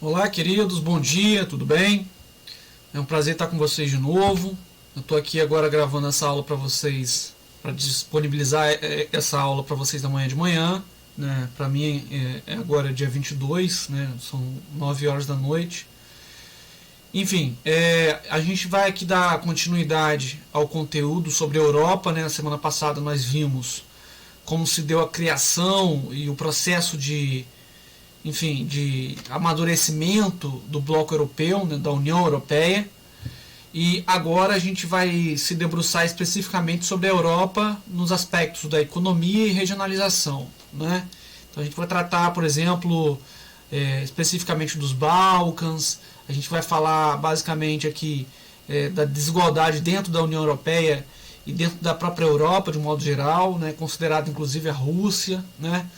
Olá, queridos, bom dia, tudo bem? É um prazer estar com vocês de novo. Eu estou aqui agora gravando essa aula para vocês, para disponibilizar essa aula para vocês da manhã de manhã. Né? Para mim, agora dia 22, né? São 9 horas da noite. Enfim, a gente vai aqui dar continuidade ao conteúdo sobre a Europa. Né? Na semana passada nós vimos como se deu a criação e o processo de amadurecimento do bloco europeu, né, da União Europeia. E agora a gente vai se debruçar especificamente sobre a Europa nos aspectos da economia e regionalização. Né? Então a gente vai tratar, por exemplo, especificamente dos Balcãs. A gente vai falar basicamente aqui da desigualdade dentro da União Europeia e dentro da própria Europa de um modo geral, né, considerado inclusive a Rússia, né?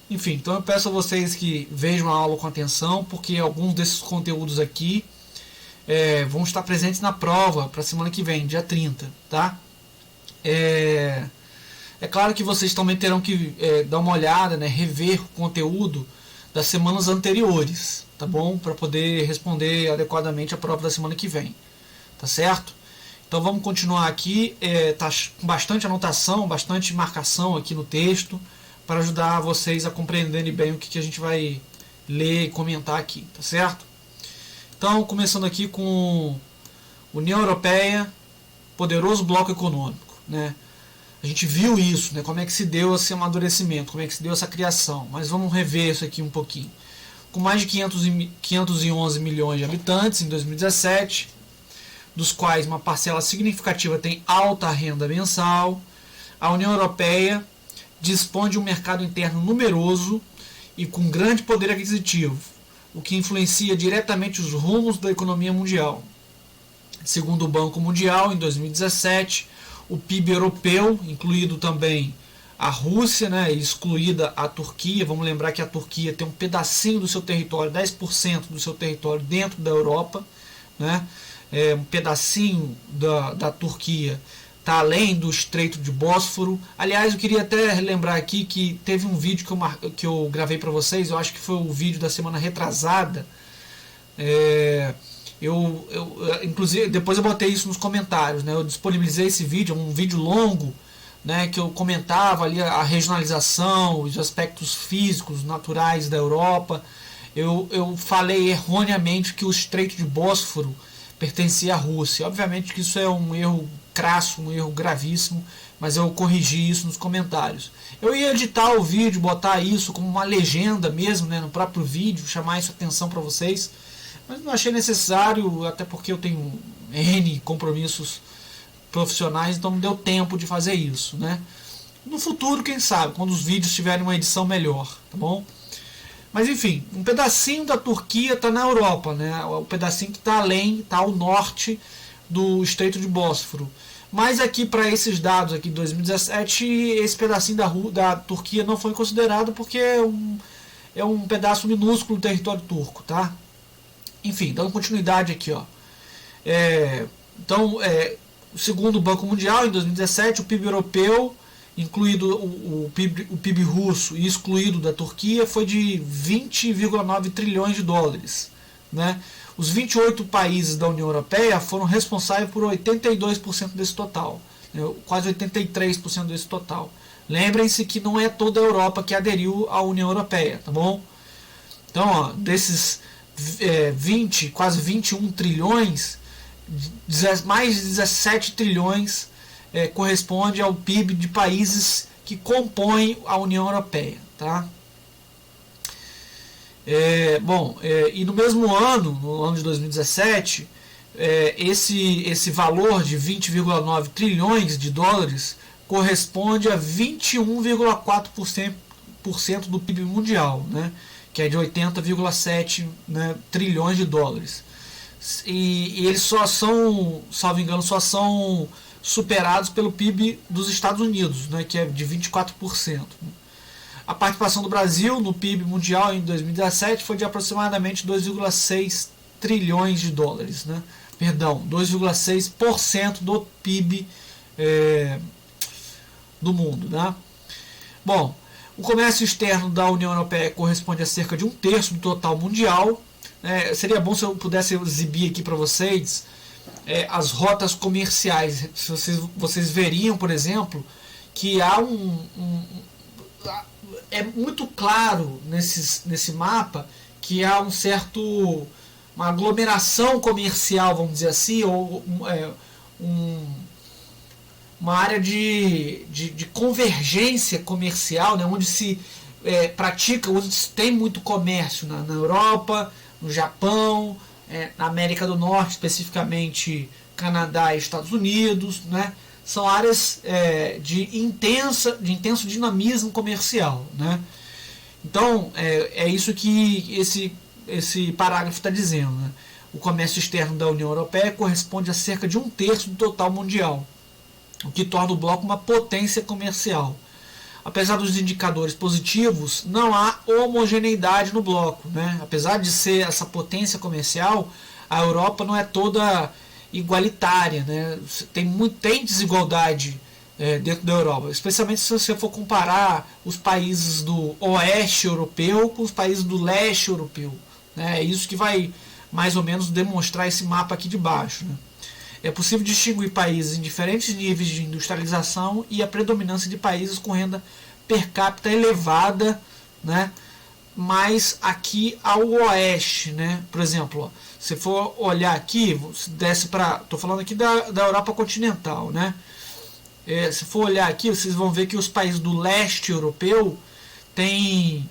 Enfim, então eu peço a vocês que vejam a aula com atenção, porque alguns desses conteúdos aqui vão estar presentes na prova para a semana que vem, dia 30, tá? É claro que vocês também terão que dar uma olhada, né, rever o conteúdo das semanas anteriores, tá bom? Para poder responder adequadamente a prova da semana que vem, tá certo? Então vamos continuar aqui, tá com bastante anotação, bastante marcação aqui no texto, para ajudar vocês a compreenderem bem o que a gente vai ler e comentar aqui, tá certo? Então, começando aqui com União Europeia, poderoso bloco econômico, né? A gente viu isso, né? Como é que se deu esse amadurecimento, como é que se deu essa criação, mas vamos rever isso aqui um pouquinho. Com mais de 511 milhões de habitantes em 2017, dos quais uma parcela significativa tem alta renda mensal, a União Europeia dispõe de um mercado interno numeroso e com grande poder aquisitivo, o que influencia diretamente os rumos da economia mundial. Segundo o Banco Mundial, em 2017, o PIB europeu, incluído também a Rússia, né, excluída a Turquia, vamos lembrar que a Turquia tem um pedacinho do seu território, 10% do seu território dentro da Europa, né, um pedacinho da Turquia está além do Estreito de Bósforo. Aliás, eu queria até lembrar aqui que teve um vídeo que eu gravei para vocês, eu acho que foi o vídeo da semana retrasada. Inclusive, depois eu botei isso nos comentários, né? Eu disponibilizei esse vídeo, um vídeo longo, né, que eu comentava ali a regionalização, os aspectos físicos, naturais da Europa. Eu falei erroneamente que o Estreito de Bósforo pertencia à Rússia. Obviamente que isso é um erro crasso, um erro gravíssimo, mas eu corrigi isso nos comentários. Eu ia editar o vídeo, botar isso como uma legenda mesmo, né, no próprio vídeo, chamar isso atenção para vocês, mas não achei necessário, até porque eu tenho N compromissos profissionais, então não deu tempo de fazer isso, né? No futuro, quem sabe, quando os vídeos tiverem uma edição melhor, tá bom? Mas enfim, um pedacinho da Turquia está na Europa, né? O pedacinho que está além, está ao norte do Estreito de Bósforo. Mas aqui para esses dados aqui de 2017, esse pedacinho da Turquia não foi considerado porque é um pedaço minúsculo do território turco, tá? Enfim, dando continuidade aqui, ó. Segundo o Banco Mundial, em 2017, o PIB europeu, incluído o PIB russo e excluído da Turquia, foi de 20,9 trilhões de dólares. Né? Os 28 países da União Europeia foram responsáveis por 82% desse total, né? Quase 83% desse total. Lembrem-se que não é toda a Europa que aderiu à União Europeia, tá bom? Então, ó, desses quase 21 trilhões, mais de 17 trilhões corresponde ao PIB de países que compõem a União Europeia, tá? E no mesmo ano, no ano de 2017, esse valor de 20,9 trilhões de dólares corresponde a 21,4% do PIB mundial, né? Que é de 80,7, né, trilhões de dólares. E eles só são, salvo engano, só são superados pelo PIB dos Estados Unidos, né, que é de 24%. A participação do Brasil no PIB mundial em 2017 foi de aproximadamente 2,6 trilhões de dólares. Né? Perdão, 2,6% do PIB do mundo. Né? Bom, o comércio externo da União Europeia corresponde a cerca de um terço do total mundial, Seria bom se eu pudesse exibir aqui para vocês as rotas comerciais. Se vocês veriam, por exemplo, que há é muito claro nesse mapa que há uma aglomeração comercial, vamos dizer assim, ou uma área de convergência comercial, né, onde se pratica, onde se tem muito comércio na Europa, no Japão, na América do Norte, especificamente Canadá e Estados Unidos, né? São áreas de intenso dinamismo comercial, né? Então, é isso que esse parágrafo está dizendo, né? O comércio externo da União Europeia corresponde a cerca de 1/3 do total mundial, o que torna o bloco uma potência comercial. Apesar dos indicadores positivos, não há homogeneidade no bloco, né? Apesar de ser essa potência comercial, a Europa não é toda igualitária, né? Tem desigualdade dentro da Europa, especialmente se você for comparar os países do oeste europeu com os países do leste europeu, né? É isso que vai mais ou menos demonstrar esse mapa aqui de baixo, né? É possível distinguir países em diferentes níveis de industrialização e a predominância de países com renda per capita elevada, né? Mas aqui ao oeste, né? Por exemplo, ó, se for olhar aqui, se desce para, estou falando aqui da Europa continental, né? Se for olhar aqui, vocês vão ver que os países do leste europeu têm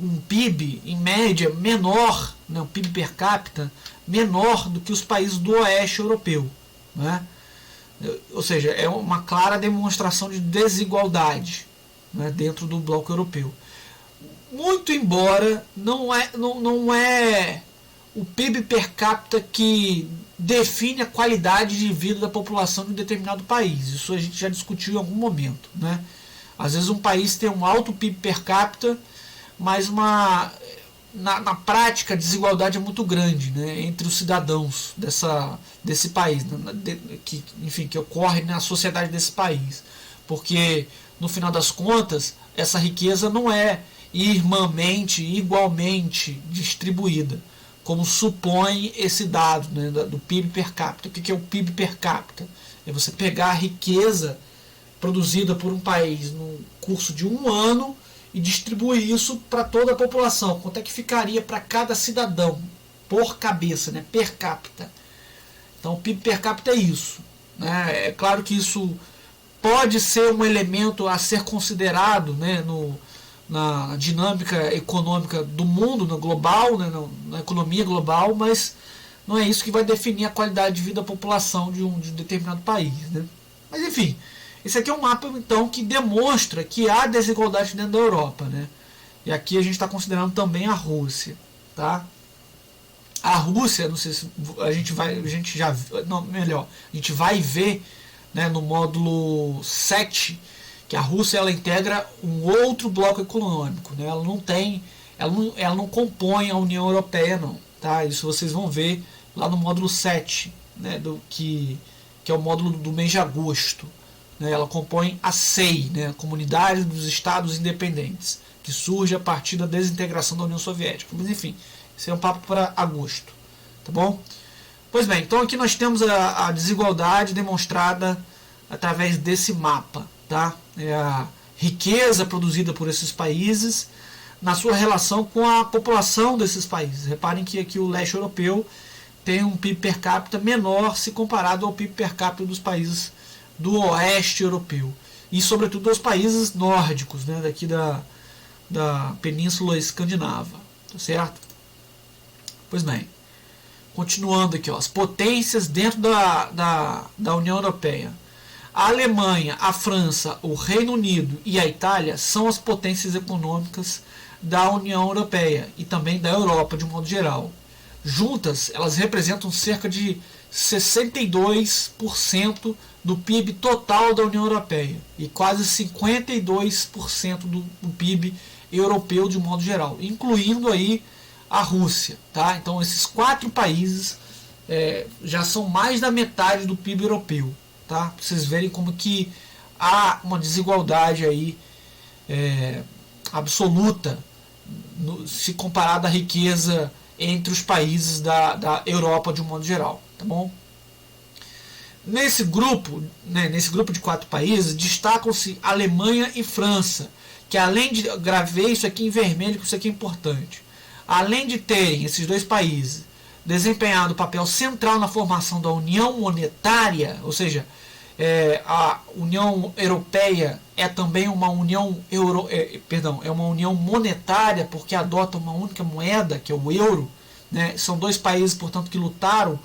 um PIB em média menor, né? Um PIB per capita menor do que os países do oeste europeu, né? Ou seja, é uma clara demonstração de desigualdade, né, dentro do bloco europeu. Muito embora não é o PIB per capita que define a qualidade de vida da população de um determinado país. Isso a gente já discutiu em algum momento, né? Às vezes um país tem um alto PIB per capita, mas na prática a desigualdade é muito grande, né, entre os cidadãos desse país, que ocorre na sociedade desse país. Porque, no final das contas, essa riqueza não é irmãmente, igualmente distribuída, como supõe esse dado, né, do PIB per capita. O que é o PIB per capita? É você pegar a riqueza produzida por um país no curso de um ano e distribuir isso para toda a população. Quanto é que ficaria para cada cidadão por cabeça, né, per capita? Então o PIB per capita é isso, né? É claro que isso pode ser um elemento a ser considerado, né, na dinâmica econômica do mundo, no global, né, na economia global, mas não é isso que vai definir a qualidade de vida da população de um determinado país, né? Mas enfim, esse aqui é um mapa então que demonstra que há desigualdade dentro da Europa, né? E aqui a gente está considerando também a Rússia, tá? A Rússia, não sei se a gente vai ver, né, no módulo 7, que a Rússia ela integra um outro bloco econômico, né? Ela não compõe a União Europeia, não, tá? Isso vocês vão ver lá no módulo 7, né, que é o módulo do mês de agosto. Ela compõe a CEI, né, a Comunidade dos Estados Independentes, que surge a partir da desintegração da União Soviética. Mas enfim, esse é um papo para agosto, tá bom? Pois bem, então aqui nós temos a desigualdade demonstrada através desse mapa, tá? É a riqueza produzida por esses países na sua relação com a população desses países. Reparem que aqui o leste europeu tem um PIB per capita menor se comparado ao PIB per capita dos países do oeste europeu e sobretudo aos países nórdicos, né, daqui da Península Escandinava, tá certo? Pois bem, continuando aqui, ó, as potências dentro da União Europeia. A Alemanha, a França, o Reino Unido e a Itália são as potências econômicas da União Europeia e também da Europa de um modo geral. Juntas, elas representam cerca de 62% do PIB total da União Europeia e quase 52% do PIB europeu de modo geral, incluindo aí a Rússia, tá? Então esses 4 países já são mais da metade do PIB europeu, tá? Pra vocês verem como que há uma desigualdade aí absoluta se comparada à riqueza entre os países da Europa de um modo geral, tá bom? Nesse grupo de 4 países, destacam-se Alemanha e França, que além de, gravei isso aqui em vermelho, que isso aqui é importante, além de terem esses 2 países desempenhado papel central na formação da União Monetária, ou seja, a União Europeia é também uma união é uma união monetária, porque adota uma única moeda, que é o euro, né? São 2 países, portanto, que lutaram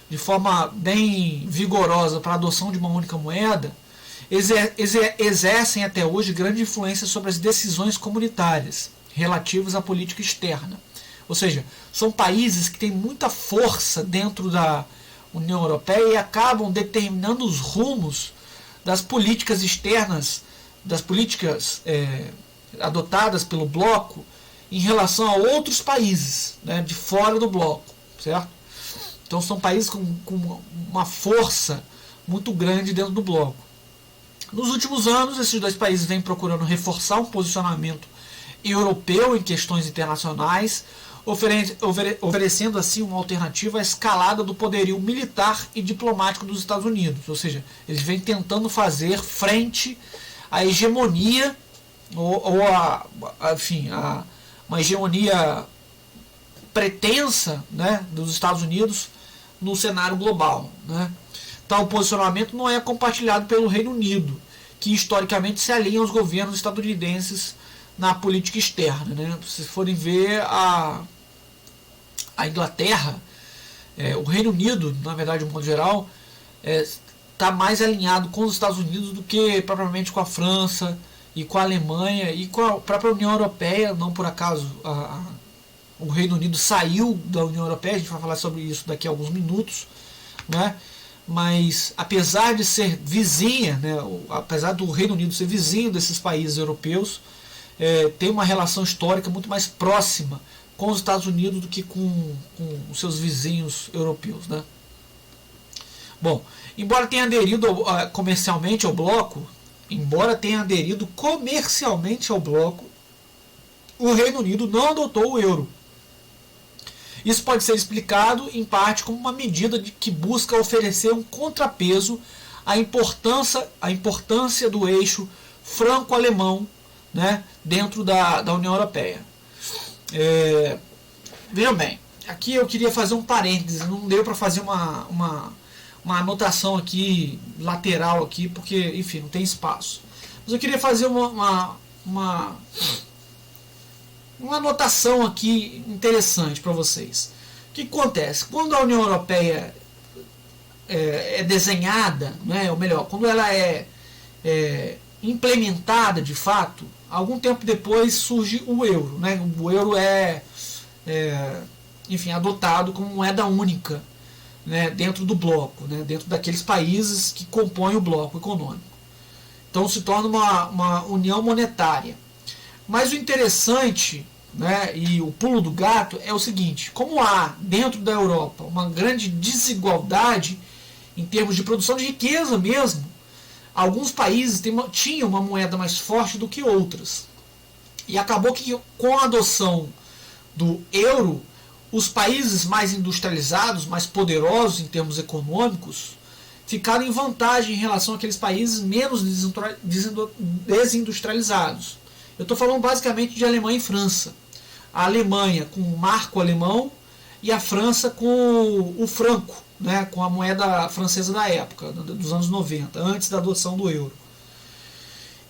de forma bem vigorosa para a adoção de uma única moeda, exercem até hoje grande influência sobre as decisões comunitárias relativas à política externa. Ou seja, são países que têm muita força dentro da União Europeia e acabam determinando os rumos das políticas externas, das políticas adotadas pelo bloco em relação a outros países, né, de fora do bloco, certo? Então são países com uma força muito grande dentro do bloco. Nos últimos anos, esses 2 países vêm procurando reforçar um posicionamento europeu em questões internacionais, oferecendo assim uma alternativa à escalada do poderio militar e diplomático dos Estados Unidos. Ou seja, eles vêm tentando fazer frente à hegemonia uma hegemonia pretensa, né, dos Estados Unidos no cenário global, né? Tal posicionamento não é compartilhado pelo Reino Unido, que historicamente se alinha aos governos estadunidenses na política externa, né? Se forem ver a Inglaterra, o Reino Unido, na verdade, de modo geral, está mais alinhado com os Estados Unidos do que propriamente com a França e com a Alemanha e com a própria União Europeia. Não por acaso o Reino Unido saiu da União Europeia, a gente vai falar sobre isso daqui a alguns minutos, né? Mas apesar de ser vizinha, né, apesar do Reino Unido ser vizinho desses países europeus, tem uma relação histórica muito mais próxima com os Estados Unidos do que com os seus vizinhos europeus, né? Bom, embora tenha aderido comercialmente ao bloco, o Reino Unido não adotou o euro. Isso pode ser explicado, em parte, como uma medida que busca oferecer um contrapeso à importância do eixo franco-alemão, né, dentro da União Europeia. Vejam bem, aqui eu queria fazer um parênteses, não deu para fazer uma anotação aqui, lateral aqui, porque, enfim, não tem espaço. Mas eu queria fazer uma anotação aqui interessante para vocês. O que acontece? Quando a União Europeia é desenhada, né, ou melhor, quando ela é implementada de fato, algum tempo depois surge o euro. Né? O euro enfim, adotado como moeda única, né, dentro do bloco, né, dentro daqueles países que compõem o bloco econômico. Então se torna uma união monetária. Mas o interessante, né, e o pulo do gato é o seguinte: como há dentro da Europa uma grande desigualdade em termos de produção de riqueza mesmo, alguns países tinham uma moeda mais forte do que outras. E acabou que com a adoção do euro, os países mais industrializados, mais poderosos em termos econômicos, ficaram em vantagem em relação àqueles países menos desindustrializados. Eu estou falando basicamente de Alemanha e França. A Alemanha com o marco alemão e a França com o franco, né, com a moeda francesa da época, dos anos 90, antes da adoção do euro.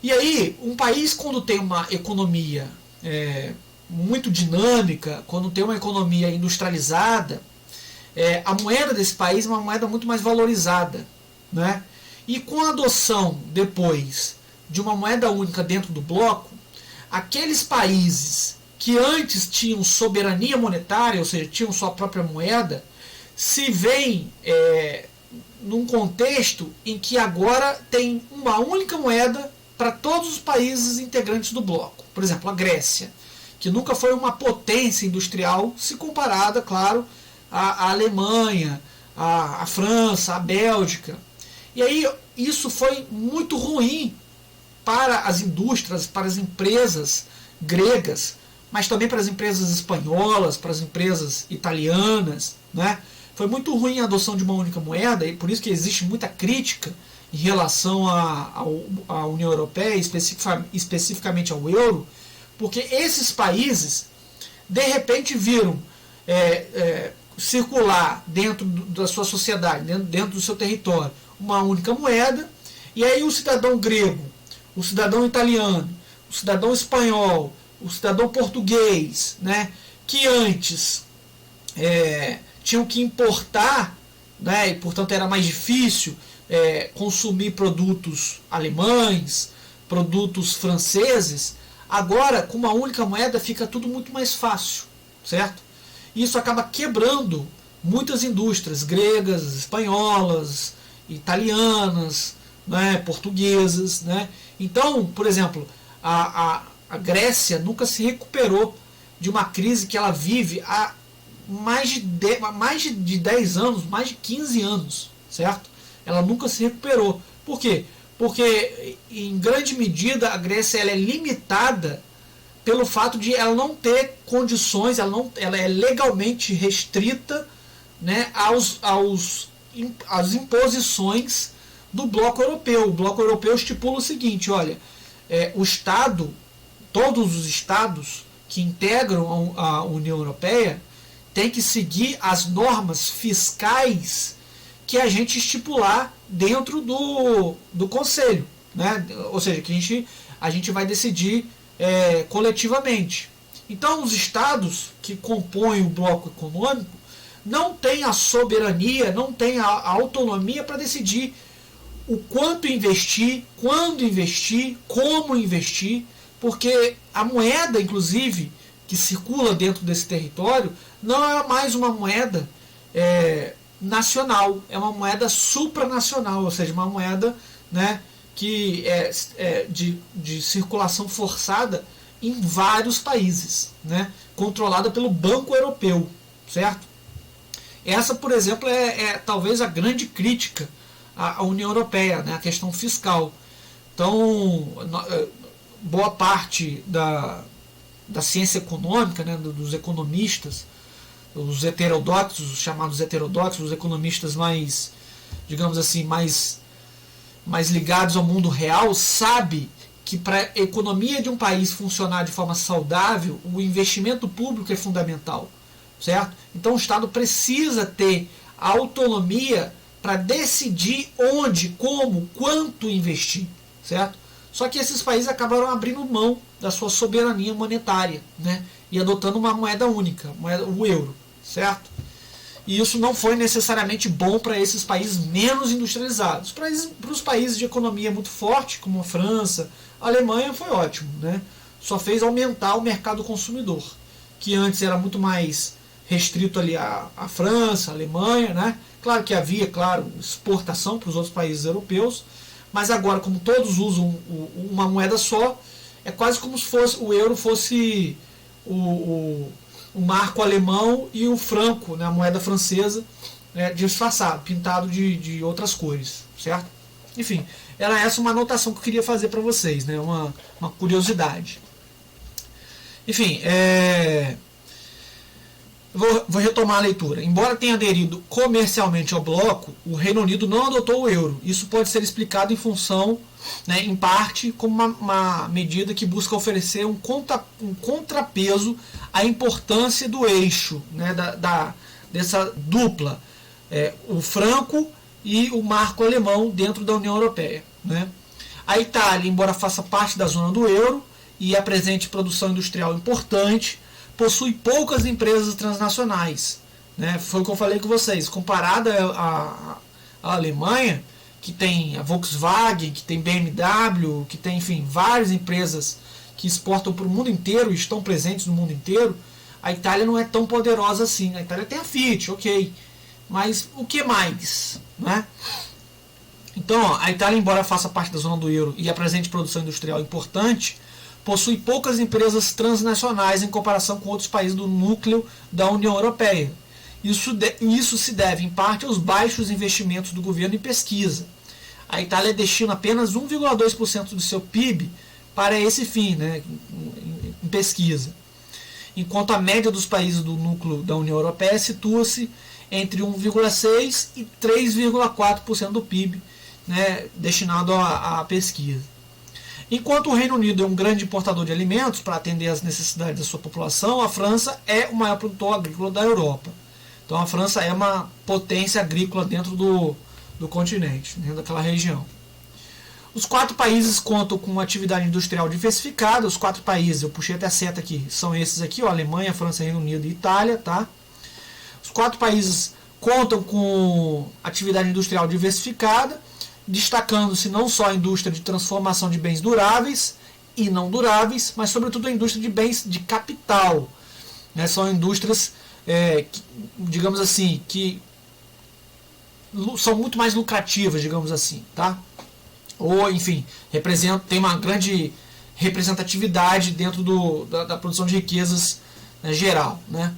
E aí, um país quando tem uma economia muito dinâmica, quando tem uma economia industrializada, a moeda desse país é uma moeda muito mais valorizada, né? E com a adoção depois de uma moeda única dentro do bloco, aqueles países que antes tinham soberania monetária, ou seja, tinham sua própria moeda, se veem num contexto em que agora tem uma única moeda para todos os países integrantes do bloco. Por exemplo, a Grécia, que nunca foi uma potência industrial, se comparada, claro, à Alemanha, à França, à Bélgica. E aí isso foi muito ruim para as indústrias, para as empresas gregas, mas também para as empresas espanholas, para as empresas italianas, né? Foi muito ruim a adoção de uma única moeda, e por isso que existe muita crítica em relação à União Europeia, especificamente ao euro, porque esses países, de repente, viram circular dentro da sua sociedade, dentro do seu território, uma única moeda, e aí o cidadão grego, o cidadão italiano, o cidadão espanhol, o cidadão português, né, que antes tinham que importar, né, e portanto era mais difícil consumir produtos alemães, produtos franceses, agora com uma única moeda fica tudo muito mais fácil, certo? Isso acaba quebrando muitas indústrias gregas, espanholas, italianas, né, portuguesas, né? Então, por exemplo, a Grécia nunca se recuperou de uma crise que ela vive há mais de 10 anos, mais de 15 anos, certo? Ela nunca se recuperou. Por quê? Porque, em grande medida, a Grécia ela é limitada pelo fato de ela não ter condições, ela é legalmente restrita, né, às imposições do bloco europeu. O bloco europeu estipula o seguinte: olha, o Estado, todos os Estados que integram a União Europeia têm que seguir as normas fiscais que a gente estipular dentro do Conselho, né? Ou seja, que a gente vai decidir coletivamente. Então, os Estados que compõem o bloco econômico não têm a soberania, não têm a autonomia para decidir o quanto investir, quando investir, como investir, porque a moeda, inclusive, que circula dentro desse território, não é mais uma moeda nacional, é uma moeda supranacional, ou seja, uma moeda, né, que é de circulação forçada em vários países, né, controlada pelo Banco Europeu, certo? Essa, por exemplo, talvez a grande crítica à União Europeia, né, a questão fiscal. Então, boa parte da ciência econômica, né, dos economistas, os heterodoxos, os chamados heterodoxos, os economistas mais, digamos assim, mais ligados ao mundo real, sabe que para a economia de um país funcionar de forma saudável, o investimento público é fundamental, certo? Então o Estado precisa ter autonomia para decidir onde, como, quanto investir, certo? Só que esses países acabaram abrindo mão da sua soberania monetária, né, e adotando uma moeda única, o euro, certo? E isso não foi necessariamente bom para esses países menos industrializados. Para os países de economia muito forte, como a França, a Alemanha, foi ótimo, né? Só fez aumentar o mercado consumidor, que antes era muito mais restrito ali à França, à Alemanha, né? Claro que havia, claro, exportação para os outros países europeus, mas agora, como todos usam uma moeda só, é quase como se o euro fosse o marco alemão e o franco, né, a moeda francesa, disfarçado, pintado de outras cores, certo? Enfim, era essa uma anotação que eu queria fazer para vocês, né, uma curiosidade. Enfim, vou retomar a leitura. Embora tenha aderido comercialmente ao bloco, o Reino Unido não adotou o euro. Isso pode ser explicado em função, né, em parte, como uma medida que busca oferecer um contrapeso à importância do eixo, né, dessa dupla, o franco e o marco alemão dentro da União Europeia, né? A Itália, embora faça parte da zona do euro e apresente produção industrial importante, possui poucas empresas transnacionais, né? Foi o que eu falei com vocês. Comparada à Alemanha, que tem a Volkswagen, que tem BMW, que tem, enfim, várias empresas que exportam para o mundo inteiro e estão presentes no mundo inteiro, a Itália não é tão poderosa assim. A Itália tem a Fiat, ok, mas o que mais, né? Então, a Itália, embora faça parte da zona do euro e apresente produção industrial importante, possui poucas empresas transnacionais em comparação com outros países do núcleo da União Europeia. Isso se deve, em parte, aos baixos investimentos do governo em pesquisa. A Itália destina apenas 1,2% do seu PIB para esse fim, né, em pesquisa. enquanto a média dos países do núcleo da União Europeia situa-se entre 1,6% e 3,4% do PIB, né, destinado à pesquisa. Enquanto o Reino Unido é um grande importador de alimentos para atender às necessidades da sua população, a França é o maior produtor agrícola da Europa. Então a França é uma potência agrícola dentro do continente, dentro daquela região. Os 4 países contam com uma atividade industrial diversificada. Os 4 países, eu puxei até a seta aqui, são esses aqui, ó, Alemanha, França, Reino Unido e Itália. Tá? Os 4 países contam com atividade industrial diversificada, destacando-se não só a indústria de transformação de bens duráveis e não duráveis, mas sobretudo a indústria de bens de capital. Né? São indústrias, digamos assim, que são muito mais lucrativas, digamos assim, tá? Ou, enfim, tem uma grande representatividade dentro da produção de riquezas, né, geral, né?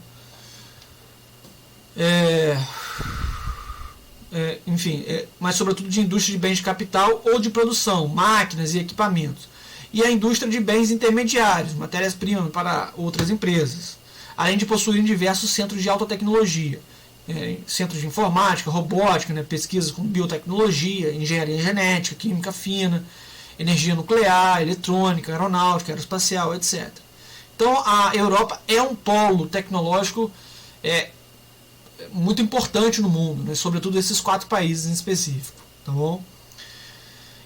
Mas sobretudo de indústria de bens de capital ou de produção, máquinas e equipamentos. E a indústria de bens intermediários, matérias-primas para outras empresas, além de possuir diversos centros de alta tecnologia, centros de informática, robótica, né, pesquisas com biotecnologia, engenharia genética, química fina, energia nuclear, eletrônica, aeronáutica, aeroespacial, etc. Então a Europa é um polo tecnológico muito importante no mundo, né, sobretudo esses 4 países em específico. Tá bom?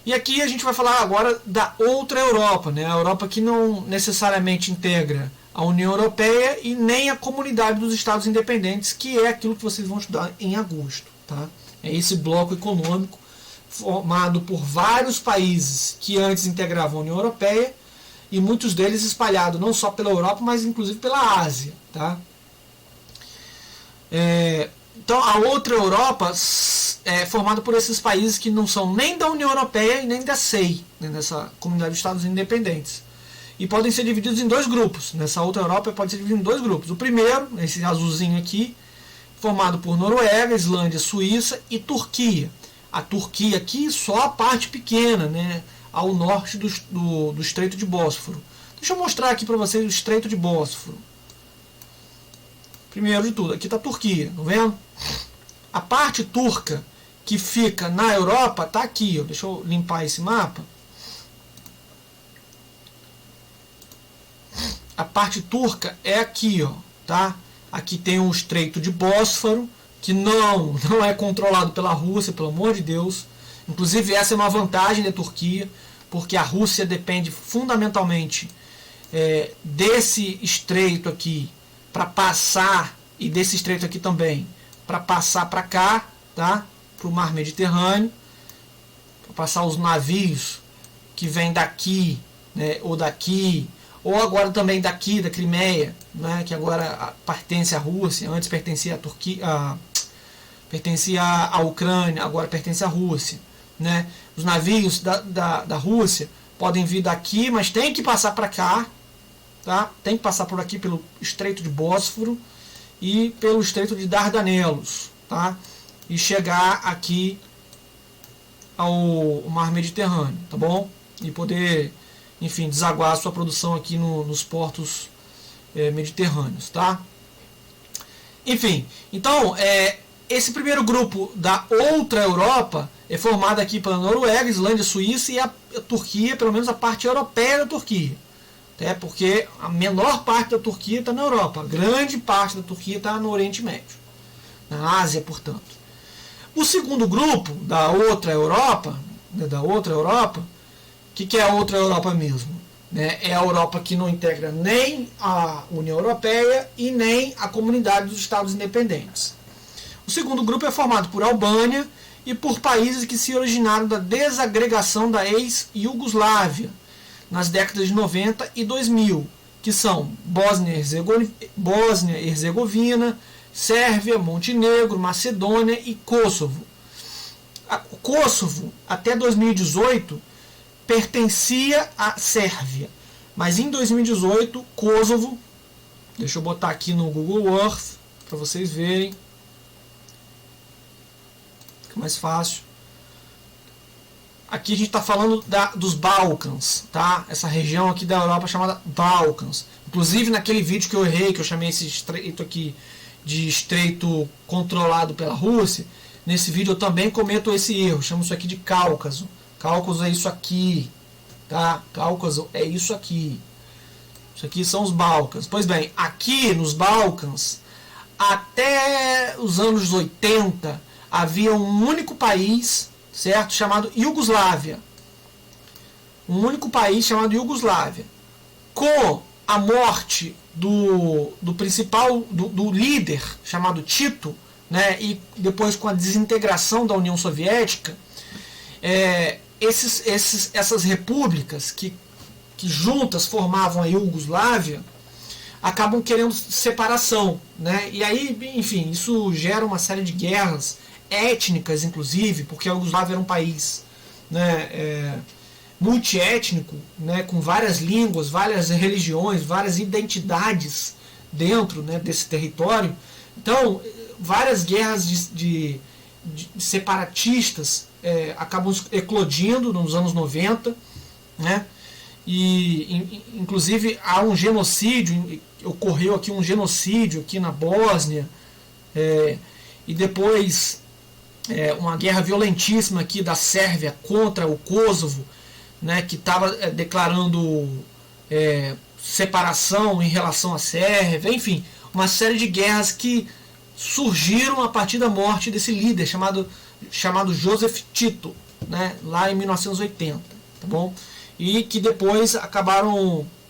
E aqui a gente vai falar agora da outra Europa, né, a Europa que não necessariamente integra a União Europeia e nem a Comunidade dos Estados Independentes, que é aquilo que vocês vão estudar em agosto. Tá? É esse bloco econômico formado por vários países que antes integravam a União Europeia e muitos deles espalhados não só pela Europa, mas inclusive pela Ásia. Tá? Então a outra Europa é formada por esses países que não são nem da União Europeia e nem da CEI, né, nessa Comunidade dos Estados Independentes. E podem ser divididos em 2 grupos. Nessa outra Europa pode ser dividido em 2 grupos. O primeiro, esse azulzinho aqui, formado por Noruega, Islândia, Suíça e Turquia. A Turquia aqui só a parte pequena, né, ao norte do Estreito de Bósforo. Deixa eu mostrar aqui para vocês o Estreito de Bósforo. Primeiro de tudo, aqui está a Turquia, tá vendo? A parte turca que fica na Europa está aqui, ó. Deixa eu limpar esse mapa. A parte turca é aqui, ó, tá? Aqui tem o Estreito de Bósforo, que não é controlado pela Rússia, pelo amor de Deus. Inclusive essa é uma vantagem da Turquia, porque a Rússia depende fundamentalmente desse estreito aqui para passar, e desse estreito aqui também, para passar para cá, tá? Para o Mar Mediterrâneo, para passar os navios que vêm daqui, né, ou daqui, ou agora também daqui, da Crimeia, né, que agora pertence à Rússia, antes pertencia à Turquia, pertencia à Ucrânia, agora pertence à Rússia. Né? Os navios da Rússia podem vir daqui, mas tem que passar para cá, tá? Tem que passar por aqui pelo Estreito de Bósforo e pelo Estreito de Dardanelos, tá? E chegar aqui ao Mar Mediterrâneo, tá bom? E poder, enfim, desaguar a sua produção aqui nos portos mediterrâneos, tá? Enfim, então, esse primeiro grupo da outra Europa é formado aqui pela Noruega, Islândia, Suíça e a Turquia, pelo menos a parte europeia da Turquia. Até porque a menor parte da Turquia está na Europa, a grande parte da Turquia está no Oriente Médio, na Ásia, portanto. O segundo grupo da outra Europa, o que é a outra Europa mesmo? É a Europa que não integra nem a União Europeia e nem a Comunidade dos Estados Independentes. O segundo grupo é formado por Albânia e por países que se originaram da desagregação da ex-Iugoslávia nas décadas de 90 e 2000, que são Bósnia e Herzegovina, Sérvia, Montenegro, Macedônia e Kosovo. O Kosovo, até 2018, pertencia à Sérvia, mas em 2018, Kosovo, deixa eu botar aqui no Google Earth para vocês verem, fica mais fácil. Aqui a gente está falando dos Balcãs, tá? Essa região aqui da Europa chamada Balcãs. Inclusive naquele vídeo que eu errei, que eu chamei esse estreito aqui de estreito controlado pela Rússia, nesse vídeo eu também cometo esse erro, chamo isso aqui de Cáucaso. Cáucaso é isso aqui, tá? Cáucaso é isso aqui. Isso aqui são os Balcãs. Pois bem, aqui nos Balcãs, até os anos 80, havia um único país, certo? Chamado Iugoslávia. Um único país chamado Iugoslávia. Com a morte do principal, do líder, chamado Tito, né, e depois com a desintegração da União Soviética, essas repúblicas que juntas formavam a Iugoslávia, acabam querendo separação, né? E aí, enfim, isso gera uma série de guerras étnicas, inclusive, porque a Iugoslávia era um país, né, multiétnico, né, com várias línguas, várias religiões, várias identidades dentro, né, desse território. Então, várias guerras de separatistas acabam eclodindo nos anos 90, né? E inclusive há um genocídio, ocorreu aqui um genocídio aqui na Bósnia, e depois uma guerra violentíssima aqui da Sérvia contra o Kosovo, né, que estava declarando separação em relação à Sérvia, enfim, uma série de guerras que surgiram a partir da morte desse líder chamado Joseph Tito, né, lá em 1980, tá bom? E que depois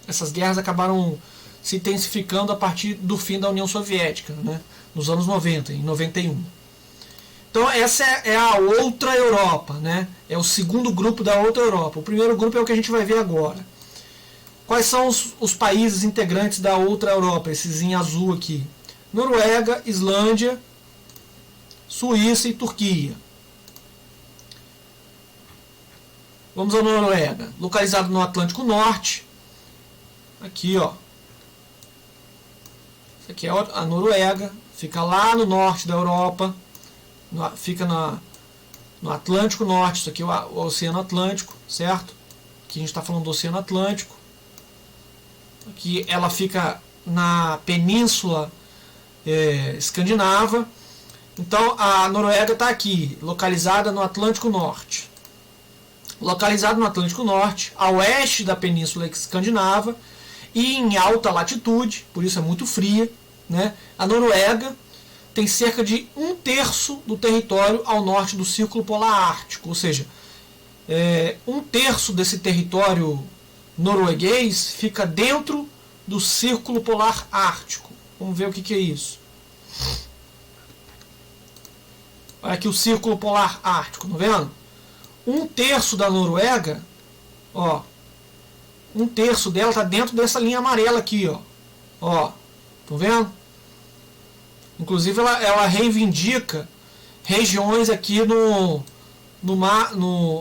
essas guerras acabaram se intensificando a partir do fim da União Soviética, né, nos anos 90, em 91. Então essa é a outra Europa, né? É o segundo grupo da outra Europa. O primeiro grupo é o que a gente vai ver agora. Quais são os países integrantes da outra Europa, esses em azul aqui? Noruega, Islândia, Suíça e Turquia. Vamos à Noruega, localizado no Atlântico Norte. Aqui, ó. Isso aqui é a Noruega, fica lá no norte da Europa, fica no Atlântico Norte. Isso aqui é o Oceano Atlântico, certo? Aqui a gente está falando do Oceano Atlântico. Aqui ela fica na Península Escandinava. Então a Noruega está aqui, localizada no Atlântico Norte. Localizado no Atlântico Norte, a oeste da Península Escandinava e em alta latitude, por isso é muito fria, né? A Noruega tem cerca de 1/3 do território ao norte do Círculo Polar Ártico, ou seja, 1/3 desse território norueguês fica dentro do Círculo Polar Ártico. Vamos ver o que é isso. Olha aqui o Círculo Polar Ártico, tá vendo? 1/3 da Noruega, ó, 1/3 dela está dentro dessa linha amarela aqui, ó, estão vendo? Inclusive ela reivindica regiões aqui no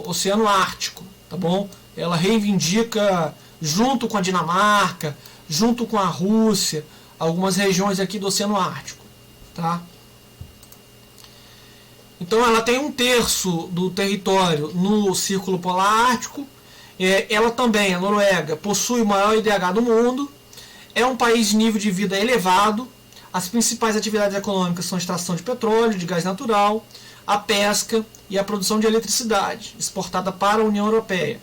Oceano Ártico, tá bom? Ela reivindica, junto com a Dinamarca, junto com a Rússia, algumas regiões aqui do Oceano Ártico, tá? Então ela tem 1/3 do território no Círculo Polar Ártico. Ela também, a Noruega, possui o maior IDH do mundo. É um país de nível de vida elevado. As principais atividades econômicas são a extração de petróleo, de gás natural, a pesca e a produção de eletricidade, exportada para a União Europeia.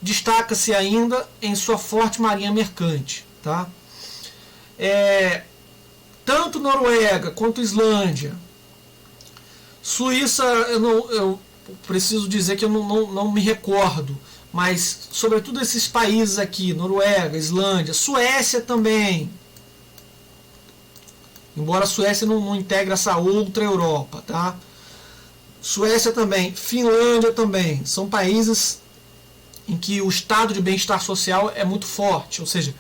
Destaca-se ainda em sua forte marinha mercante. Tá? Tanto Noruega quanto Islândia, Suíça, eu preciso dizer que eu não me recordo, mas sobretudo esses países aqui, Noruega, Islândia, Suécia também, embora a Suécia não integre essa outra Europa, tá? Suécia também, Finlândia também, são países em que o estado de bem-estar social é muito forte, ou seja,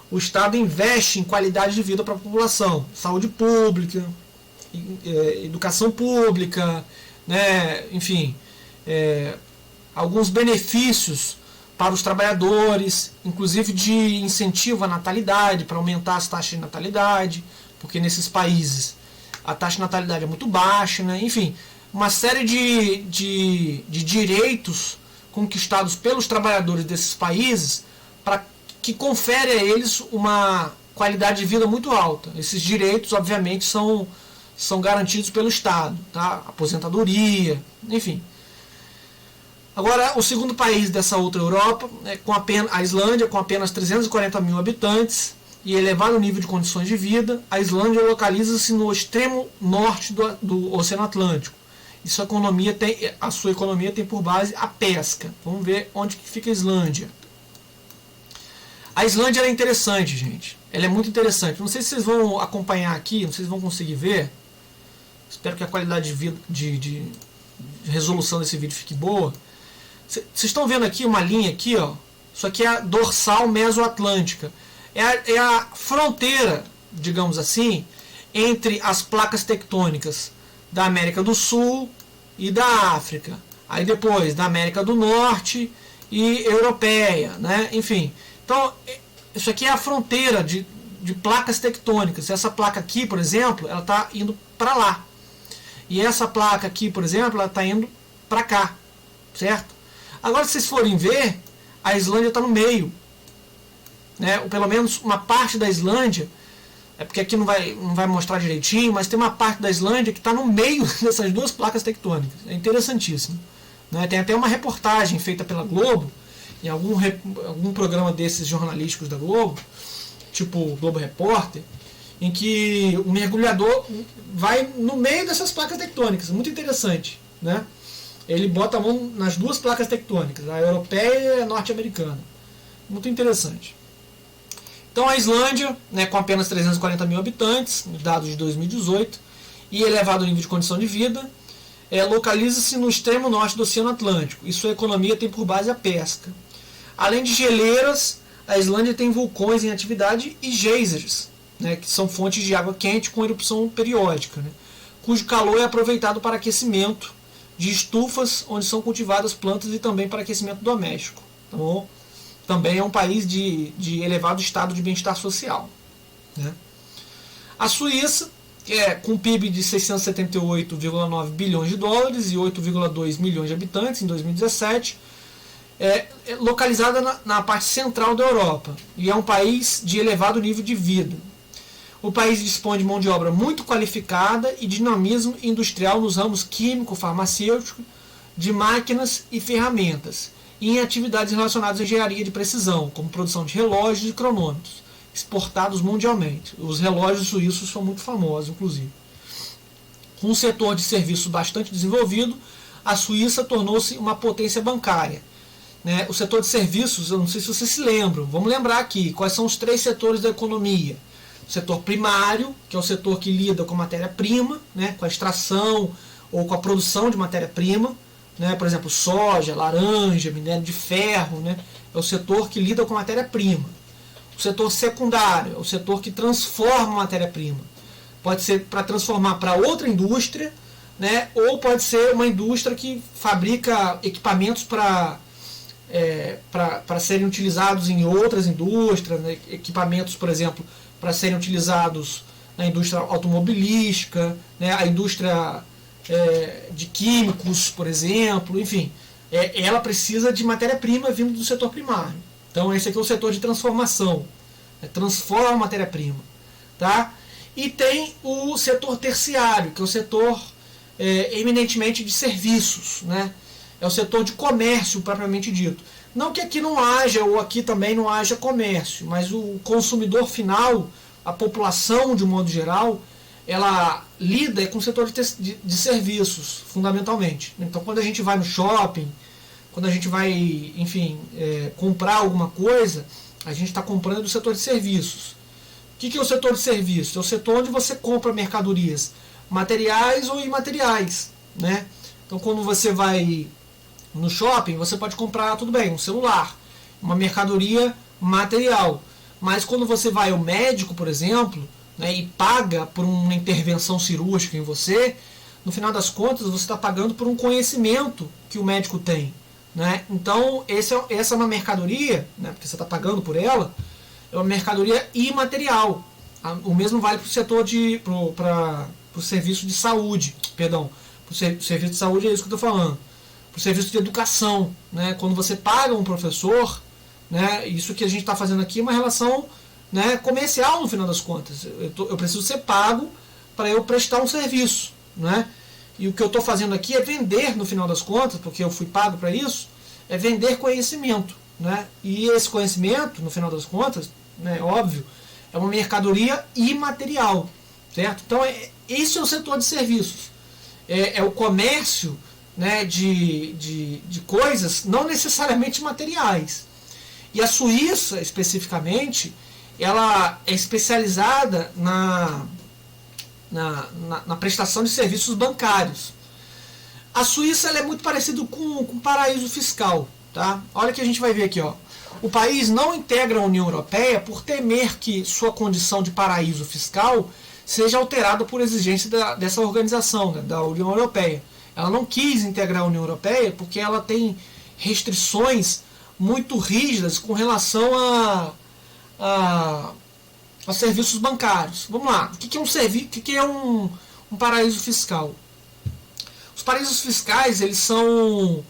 o Estado investe em qualidade de vida para a população, saúde pública, educação pública, né, enfim, alguns benefícios para os trabalhadores, inclusive de incentivo à natalidade, para aumentar as taxas de natalidade, porque nesses países a taxa de natalidade é muito baixa, né, enfim, uma série de direitos conquistados pelos trabalhadores desses países que confere a eles uma qualidade de vida muito alta. Esses direitos, obviamente, são garantidos pelo Estado, tá? Aposentadoria, enfim. Agora, o segundo país dessa outra Europa, a Islândia, com apenas 340 mil habitantes e elevado nível de condições de vida, a Islândia localiza-se no extremo norte do Oceano Atlântico. E a sua economia tem por base a pesca. Vamos ver onde que fica a Islândia. A Islândia é interessante, gente. Ela é muito interessante. Não sei se vocês vão acompanhar aqui, não sei se vocês vão conseguir ver. Espero que a qualidade de resolução desse vídeo fique boa. Vocês estão vendo aqui uma linha aqui, ó. Isso aqui é a dorsal mesoatlântica. É a fronteira, digamos assim, entre as placas tectônicas da América do Sul e da África. Aí depois da América do Norte e europeia, né? Enfim. Então, isso aqui é a fronteira de placas tectônicas. Essa placa aqui, por exemplo, ela está indo para lá. E essa placa aqui, por exemplo, ela está indo para cá. Certo? Agora, se vocês forem ver, a Islândia está no meio. Né? Ou pelo menos uma parte da Islândia, é porque aqui não vai mostrar direitinho, mas tem uma parte da Islândia que está no meio dessas duas placas tectônicas. É interessantíssimo. Né? Tem até uma reportagem feita pela Globo, em algum programa desses jornalísticos da Globo, tipo Globo Repórter, em que o mergulhador vai no meio dessas placas tectônicas. Muito interessante. Né? Ele bota a mão nas duas placas tectônicas, a europeia e a norte-americana. Muito interessante. Então a Islândia, né, com apenas 340 mil habitantes, dados de 2018, e elevado nível de condição de vida, localiza-se no extremo norte do Oceano Atlântico, e sua economia tem por base a pesca. Além de geleiras, a Islândia tem vulcões em atividade e geysers, né, que são fontes de água quente com erupção periódica, né, cujo calor é aproveitado para aquecimento de estufas onde são cultivadas plantas e também para aquecimento doméstico. Tá bom? Também é um país de elevado estado de bem-estar social. Né? A Suíça, com PIB de 678,9 bilhões de dólares e 8,2 milhões de habitantes em 2017, é localizada na parte central da Europa e é um país de elevado nível de vida. O país dispõe de mão de obra muito qualificada e dinamismo industrial nos ramos químico, farmacêutico, de máquinas e ferramentas, e em atividades relacionadas à engenharia de precisão, como produção de relógios e cronômetros, exportados mundialmente. Os relógios suíços são muito famosos, inclusive. Com um setor de serviços bastante desenvolvido, a Suíça tornou-se uma potência bancária. Né? O setor de serviços, eu não sei se vocês se lembram, vamos lembrar aqui, quais são os três setores da economia. O setor primário, que é o setor que lida com matéria-prima, né, com a extração ou com a produção de matéria-prima, né, por exemplo, soja, laranja, minério de ferro, né, é o setor que lida com matéria-prima. O setor secundário é o setor que transforma a matéria-prima. Pode ser para transformar para outra indústria, né, ou pode ser uma indústria que fabrica equipamentos para serem utilizados em outras indústrias, né, equipamentos, por exemplo, para serem utilizados na indústria automobilística, né, a indústria de químicos, por exemplo, enfim, ela precisa de matéria-prima vindo do setor primário. Então esse aqui é o setor de transformação, transforma a matéria-prima. Tá? E tem o setor terciário, que é o setor eminentemente de serviços, né? É o setor de comércio propriamente dito. Não que aqui não haja, ou aqui também não haja comércio, mas o consumidor final, a população de um modo geral, ela lida com o setor de serviços, fundamentalmente. Então quando a gente vai no shopping, quando a gente vai, enfim, comprar alguma coisa, a gente está comprando do setor de serviços. O que é o setor de serviços? É o setor onde você compra mercadorias materiais ou imateriais. Né? Então quando você vai no shopping, você pode comprar, tudo bem, um celular, uma mercadoria material. Mas quando você vai ao médico, por exemplo, né, e paga por uma intervenção cirúrgica em você, no final das contas você está pagando por um conhecimento que o médico tem. Né? Então essa é uma mercadoria, né, porque você está pagando por ela, é uma mercadoria imaterial. O mesmo vale para o setor para o serviço de saúde, perdão, Para o serviço de saúde é isso que eu estou falando. Para o serviço de educação, né? Quando você paga um professor, né? Isso que a gente está fazendo aqui é uma relação, né, comercial no final das contas. Eu preciso ser pago para eu prestar um serviço, né? E o que eu estou fazendo aqui é vender no final das contas, porque eu fui pago para isso, é vender conhecimento, né? E esse conhecimento, no final das contas, né, óbvio, é uma mercadoria imaterial, certo? Então, esse é o setor de serviços. É o comércio, né, de coisas não necessariamente materiais. E a Suíça, especificamente, ela é especializada na prestação de serviços bancários. A Suíça ela é muito parecida com um paraíso fiscal. Tá? Olha que a gente vai ver aqui. Ó. O país não integra a União Europeia por temer que sua condição de paraíso fiscal seja alterada por exigência dessa organização, né, da União Europeia. Ela não quis integrar a União Europeia porque ela tem restrições muito rígidas com relação a serviços bancários. Vamos lá. O que é um paraíso fiscal? Os paraísos fiscais eles são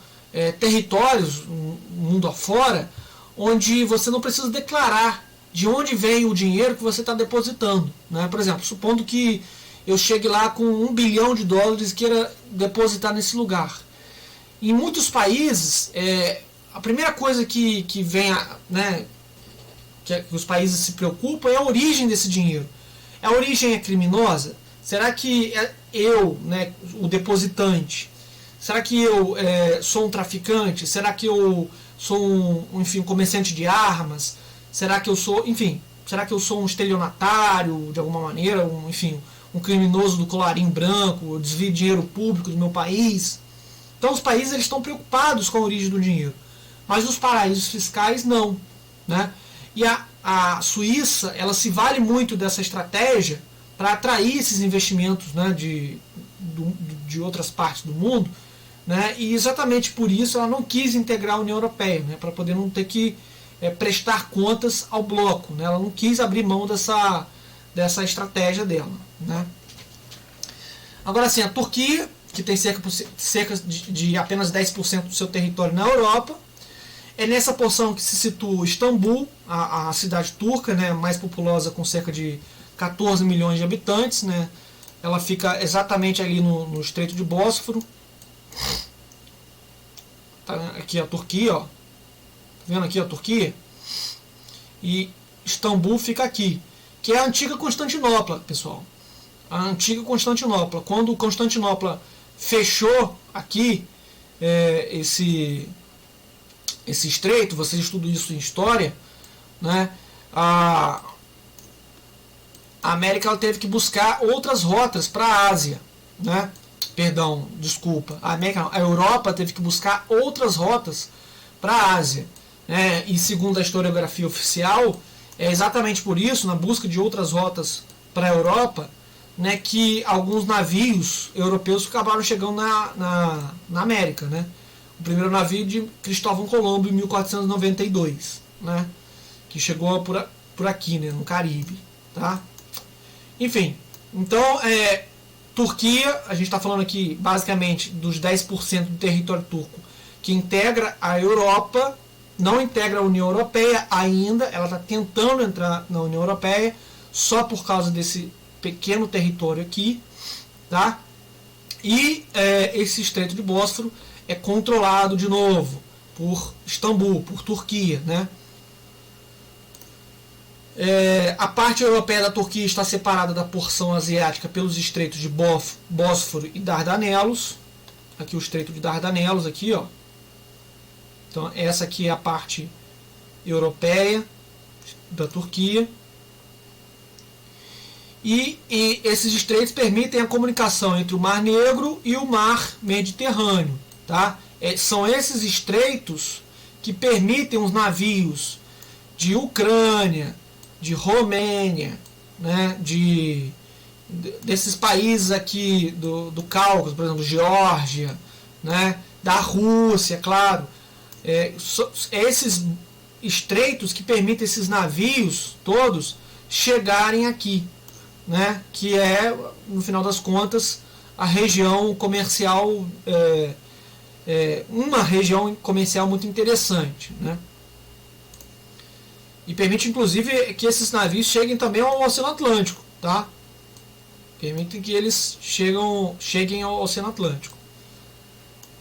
territórios, mundo afora, onde você não precisa declarar de onde vem o dinheiro que você está depositando. Né? Por exemplo, supondo que eu chegue lá com $1 bilhão e queira depositar nesse lugar. Em muitos países, a primeira coisa que vem, né, que os países se preocupam é a origem desse dinheiro. A origem é criminosa? Será que eu, né, o depositante, será que eu sou um traficante? Será que eu sou um comerciante de armas? Será que eu sou, será que eu sou um estelionatário de alguma maneira, um criminoso do colarinho branco, eu desvio dinheiro público do meu país? Então os países eles estão preocupados com a origem do dinheiro, mas os paraísos fiscais não, né? E a Suíça ela se vale muito dessa estratégia para atrair esses investimentos, né, de outras partes do mundo, né? E exatamente por isso ela não quis integrar a União Europeia, né, para poder não ter que prestar contas ao bloco, né? Ela não quis abrir mão dessa estratégia dela, né? Agora sim, a Turquia, que tem cerca de apenas 10% do seu território na Europa, é nessa porção que se situa Istambul, a cidade turca, né, mais populosa, com cerca de 14 milhões de habitantes, né? Ela fica exatamente ali no Estreito de Bósforo. Tá aqui a Turquia, ó. Tá vendo aqui a Turquia? E Istambul fica aqui, que é a antiga Constantinopla, pessoal. A antiga Constantinopla. Quando Constantinopla fechou aqui esse estreito, vocês estudam isso em história, né? A América ela teve que buscar outras rotas para a Ásia, né? Perdão, desculpa. A Europa teve que buscar outras rotas para a Ásia, né? E segundo a historiografia oficial, é exatamente por isso, na busca de outras rotas para a Europa, né, que alguns navios europeus acabaram chegando na América, né? O primeiro navio de Cristóvão Colombo em 1492, né? Que chegou por aqui, né, no Caribe, tá? Enfim, então Turquia, a gente está falando aqui basicamente dos 10% do território turco que integra a Europa, não integra a União Europeia ainda, ela está tentando entrar na União Europeia só por causa desse pequeno território aqui, tá? E esse Estreito de Bósforo é controlado de novo por Istambul, por Turquia, né? A parte europeia da Turquia está separada da porção asiática pelos estreitos de Bósforo e Dardanelos. Aqui o estreito de Dardanelos, aqui, ó. Então essa aqui é a parte europeia da Turquia. E esses estreitos permitem a comunicação entre o Mar Negro e o Mar Mediterrâneo, tá? São esses estreitos que permitem os navios de Ucrânia, de Romênia, né, desses países aqui do Cáucaso, por exemplo, Geórgia, né, da Rússia, claro. Esses estreitos que permitem esses navios todos chegarem aqui, né, que é, no final das contas, a região comercial, uma região comercial muito interessante, né? E permite inclusive que esses navios cheguem também ao Oceano Atlântico, tá? Permite que eles cheguem ao Oceano Atlântico,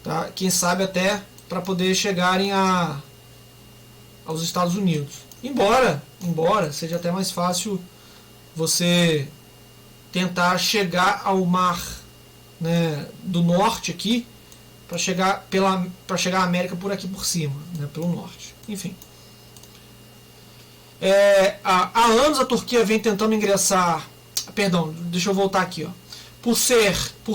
tá? Quem sabe até para poder chegarem aos Estados Unidos. Embora seja até mais fácil você tentar chegar ao mar, né, do norte aqui, para chegar à América por aqui por cima, né, pelo norte. Enfim. Há anos a Turquia vem tentando ingressar. Perdão, deixa eu voltar aqui. Ó. Por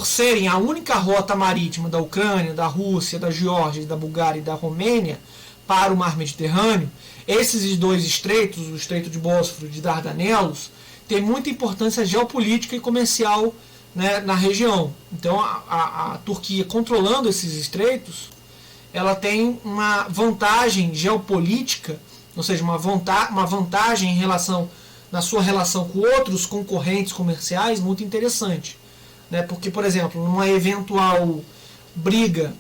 serem a única rota marítima da Ucrânia, da Rússia, da Geórgia, da Bulgária e da Romênia para o mar Mediterrâneo, esses dois estreitos, o Estreito de Bósforo e de Dardanelos, têm muita importância geopolítica e comercial, né, na região. Então a Turquia, controlando esses estreitos, ela tem uma vantagem geopolítica, ou seja, uma vantagem na sua relação com outros concorrentes comerciais muito interessante, né? Porque, por exemplo, numa eventual briga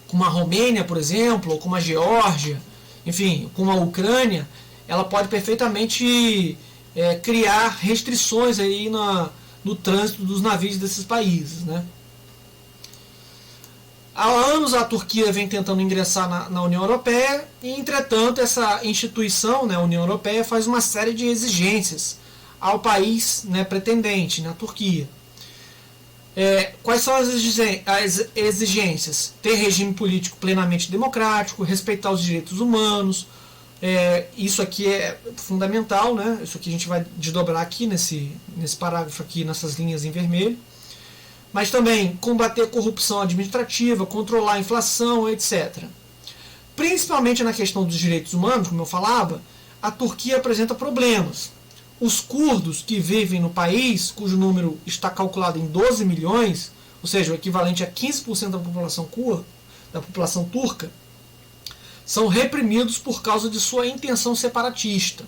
com uma Romênia, por exemplo, ou com uma Geórgia, enfim, com uma Ucrânia, ela pode perfeitamente criar restrições aí no trânsito dos navios desses países, né? Há anos a Turquia vem tentando ingressar na União Europeia e, entretanto, essa instituição, né, a União Europeia, faz uma série de exigências ao país, né, pretendente, na Turquia. Quais são as exigências? Ter regime político plenamente democrático, respeitar os direitos humanos. Isso aqui é fundamental, né? Isso aqui a gente vai desdobrar aqui nesse parágrafo aqui, nessas linhas em vermelho. Mas também combater a corrupção administrativa, controlar a inflação, etc. Principalmente na questão dos direitos humanos, como eu falava, a Turquia apresenta problemas. Os curdos que vivem no país, cujo número está calculado em 12 milhões, ou seja, o equivalente a 15% da população turca, são reprimidos por causa de sua intenção separatista.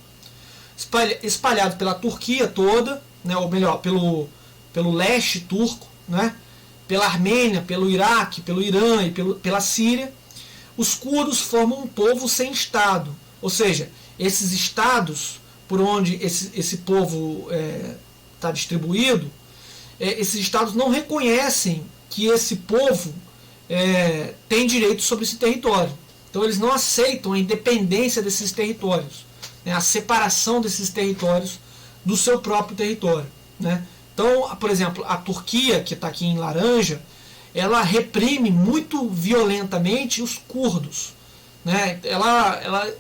Espalhado pela Turquia toda, né, ou melhor, pelo leste turco, né, pela Armênia, pelo Iraque, pelo Irã e pela Síria, os curdos formam um povo sem Estado. Ou seja, esses estados por onde esse povo está distribuído, esses estados não reconhecem que esse povo tem direitos sobre esse território. Então eles não aceitam a independência desses territórios, né, a separação desses territórios do seu próprio território, né? Então, por exemplo, a Turquia, que está aqui em laranja, ela reprime muito violentamente os curdos, né? Ela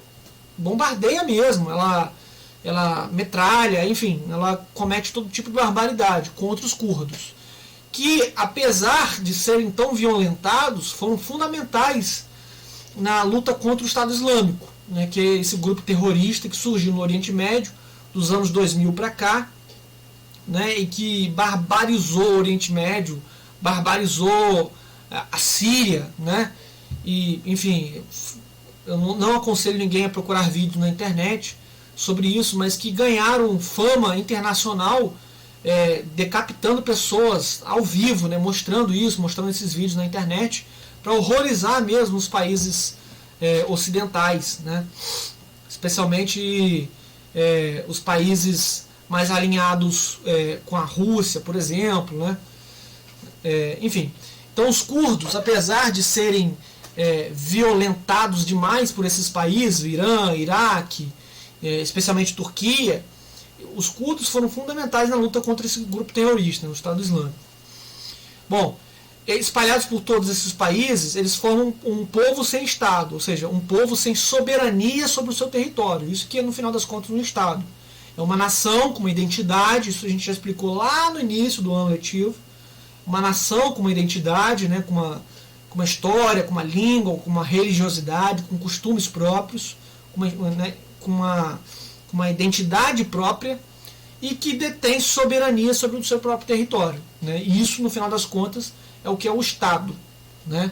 bombardeia mesmo, ela metralha, enfim, ela comete todo tipo de barbaridade contra os curdos, que, apesar de serem tão violentados, foram fundamentais na luta contra o Estado Islâmico, né, que é esse grupo terrorista que surgiu no Oriente Médio dos anos 2000 para cá, né, e que barbarizou o Oriente Médio, barbarizou a Síria, né, e, enfim, eu não aconselho ninguém a procurar vídeos na internet sobre isso, mas que ganharam fama internacional, decapitando pessoas ao vivo, né, mostrando esses vídeos na internet, para horrorizar mesmo os países ocidentais, né, especialmente os países mais alinhados com a Rússia, por exemplo, né? Enfim, então os curdos, apesar de serem violentados demais por esses países, Irã, Iraque, especialmente Turquia, os curdos foram fundamentais na luta contra esse grupo terrorista, né, o Estado Islâmico. Bom, espalhados por todos esses países, eles formam um povo sem Estado, ou seja, um povo sem soberania sobre o seu território. Isso que é, no final das contas, um Estado. É uma nação com uma identidade, isso a gente já explicou lá no início do ano letivo. Uma nação com uma identidade, né, com uma história, com uma língua, com uma religiosidade, com costumes próprios, com uma identidade própria e que detém soberania sobre o seu próprio território, né? E isso, no final das contas, é o que é o Estado, né?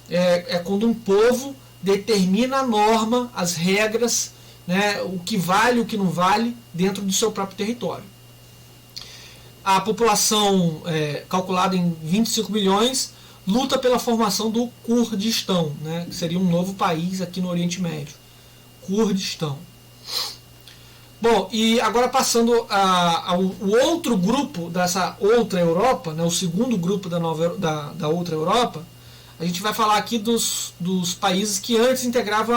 É quando um povo determina a norma, as regras, né, o que vale e o que não vale dentro do seu próprio território. a população calculada em 25 milhões luta pela formação do Kurdistão, né, que seria um novo país aqui no Oriente Médio. Kurdistão. Bom, e agora passando ao outro grupo dessa outra Europa, né, o segundo grupo da outra Europa, a gente vai falar aqui dos países que antes integravam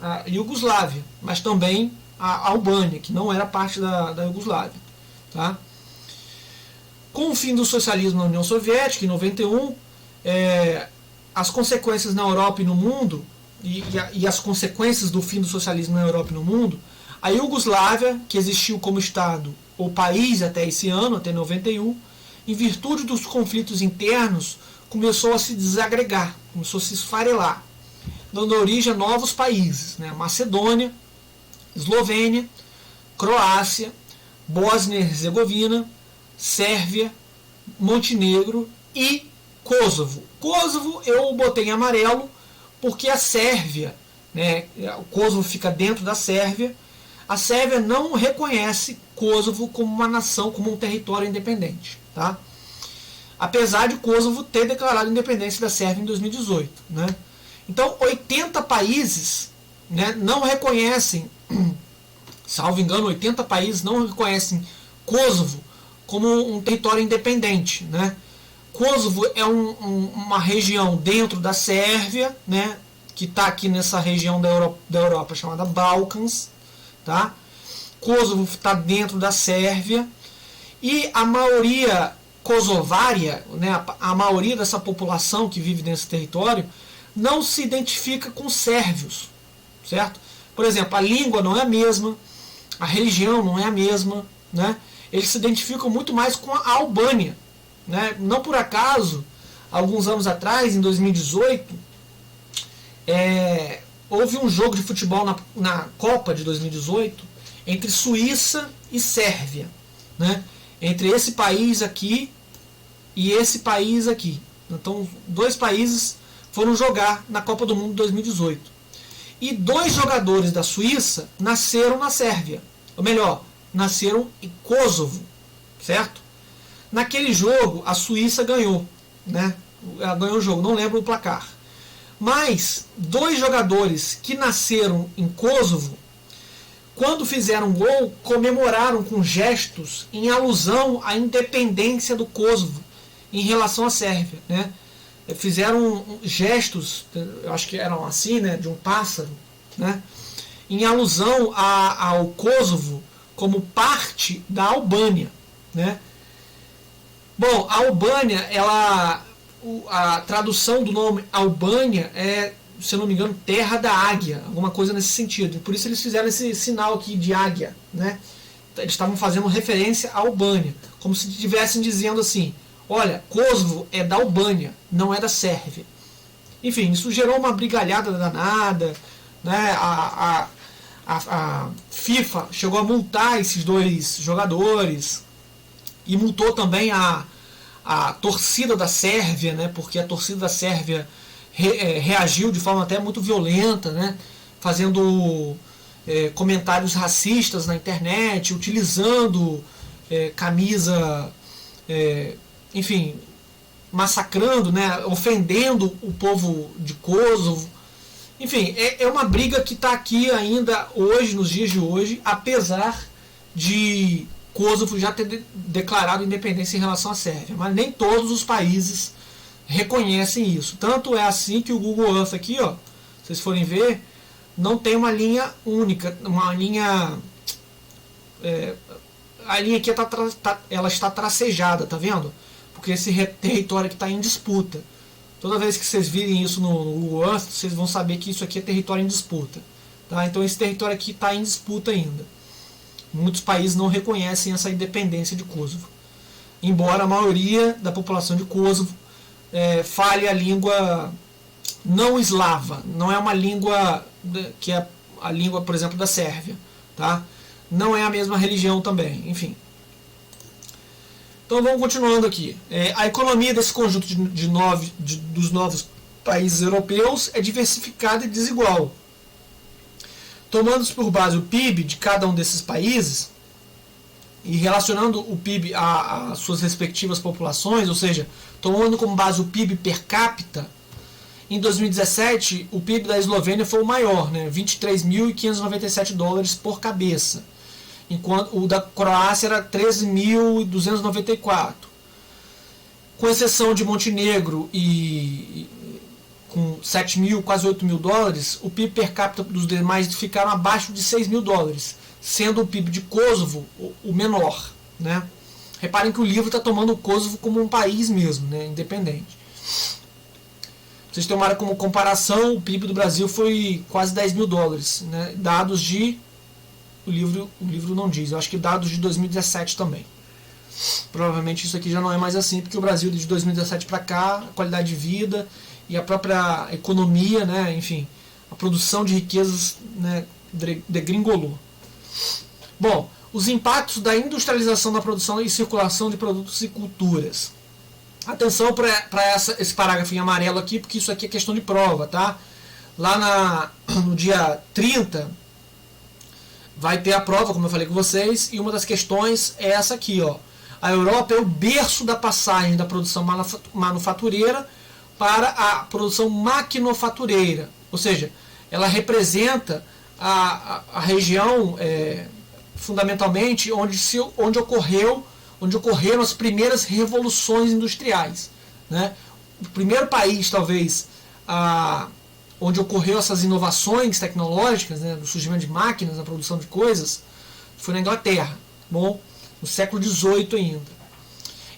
a Iugoslávia, mas também a Albânia, que não era parte da Iugoslávia. Tá? Com o fim do socialismo na União Soviética, em 91, as consequências na Europa e no mundo, e as consequências do fim do socialismo na Europa e no mundo, a Iugoslávia, que existiu como Estado ou país até esse ano, até 91, em virtude dos conflitos internos, começou a se desagregar, começou a se esfarelar, dando origem a novos países, né? Macedônia, Eslovênia, Croácia, Bósnia e Herzegovina, Sérvia, Montenegro e Kosovo. Kosovo eu botei em amarelo porque a Sérvia, né, o Kosovo fica dentro da Sérvia, a Sérvia não reconhece Kosovo como uma nação, como um território independente. Tá? Apesar de Kosovo ter declarado a independência da Sérvia em 2018. Né? Então, 80 países, né, não reconhecem, salvo engano, 80 países não reconhecem Kosovo como um território independente. Né? Kosovo é uma região dentro da Sérvia, né, que está aqui nessa região da Europa chamada Balcãs. Tá? Kosovo está dentro da Sérvia e a maioria kosovária, né, a maioria dessa população que vive nesse território, não se identifica com sérvios, certo? Por exemplo, a língua não é a mesma, a religião não é a mesma, né? Eles se identificam muito mais com a Albânia, né? Não por acaso, alguns anos atrás, em 2018, houve um jogo de futebol na Copa de 2018 entre Suíça e Sérvia, né? Entre esse país aqui e esse país aqui. Então, dois países foram jogar na Copa do Mundo 2018. E 2 jogadores da Suíça nasceram na Sérvia. Ou melhor, nasceram em Kosovo, certo? Naquele jogo, a Suíça ganhou, né? Ela ganhou o jogo, não lembro o placar. Mas 2 jogadores que nasceram em Kosovo, quando fizeram gol, comemoraram com gestos em alusão à independência do Kosovo em relação à Sérvia, né? Fizeram gestos, eu acho que eram assim, né, de um pássaro, né, em alusão ao Kosovo como parte da Albânia, né? Bom, a Albânia, a tradução do nome Albânia é, se eu não me engano, terra da águia, alguma coisa nesse sentido. Por isso eles fizeram esse sinal aqui de águia, né? Eles estavam fazendo referência à Albânia, como se estivessem dizendo assim: olha, Kosovo é da Albânia, não é da Sérvia. Enfim, isso gerou uma brigalhada danada, né? A FIFA chegou a multar esses 2 jogadores e multou também a torcida da Sérvia, né? Porque a torcida da Sérvia reagiu de forma até muito violenta, né? Fazendo comentários racistas na internet, utilizando camisa... enfim, massacrando, né, ofendendo o povo de Kosovo. Enfim, é uma briga que está aqui ainda hoje, nos dias de hoje, apesar de Kosovo já ter declarado independência em relação à Sérvia. Mas nem todos os países reconhecem isso. Tanto é assim que o Google Earth aqui, ó, se vocês forem ver, não tem uma linha única, uma linha... a linha aqui ela está tracejada, tá vendo? Porque esse território aqui está em disputa. Toda vez que vocês virem isso no Google Earth, vocês vão saber que isso aqui é território em disputa. Tá? Então esse território aqui está em disputa ainda. Muitos países não reconhecem essa independência de Kosovo. Embora a maioria da população de Kosovo fale a língua não eslava. Não é uma língua que é a língua, por exemplo, da Sérvia. Tá? Não é a mesma religião também. Enfim. Então vamos continuando aqui. A economia desse conjunto dos novos países europeus é diversificada e desigual. Tomando-se por base o PIB de cada um desses países, e relacionando o PIB às suas respectivas populações, ou seja, tomando como base o PIB per capita, em 2017 o PIB da Eslovênia foi o maior, né, 23.597 dólares por cabeça, enquanto o da Croácia era 13.294. Com exceção de Montenegro com 7.000, quase 8.000 dólares, o PIB per capita dos demais ficaram abaixo de 6.000 dólares, sendo o PIB de Kosovo o menor, né? Reparem que o livro está tomando o Kosovo como um país mesmo, né, independente. Vocês terem uma área como comparação, o PIB do Brasil foi quase 10.000 dólares, né? Dados de... O livro não diz, eu acho que dados de 2017 também. Provavelmente isso aqui já não é mais assim, porque o Brasil de 2017 para cá, a qualidade de vida e a própria economia, né, enfim, a produção de riquezas, né, degringolou. Bom, os impactos da industrialização da produção e circulação de produtos e culturas. Atenção para esse parágrafo em amarelo aqui, porque isso aqui é questão de prova, tá? Lá no dia 30 vai ter a prova, como eu falei com vocês, e uma das questões é essa aqui, ó. A Europa é o berço da passagem da produção manufatureira para a produção maquinofatureira, ou seja, ela representa a região fundamentalmente onde ocorreram as primeiras revoluções industriais, né? O primeiro país, talvez, onde ocorreu essas inovações tecnológicas, né, do surgimento de máquinas, na produção de coisas, foi na Inglaterra, bom, no século XVIII ainda.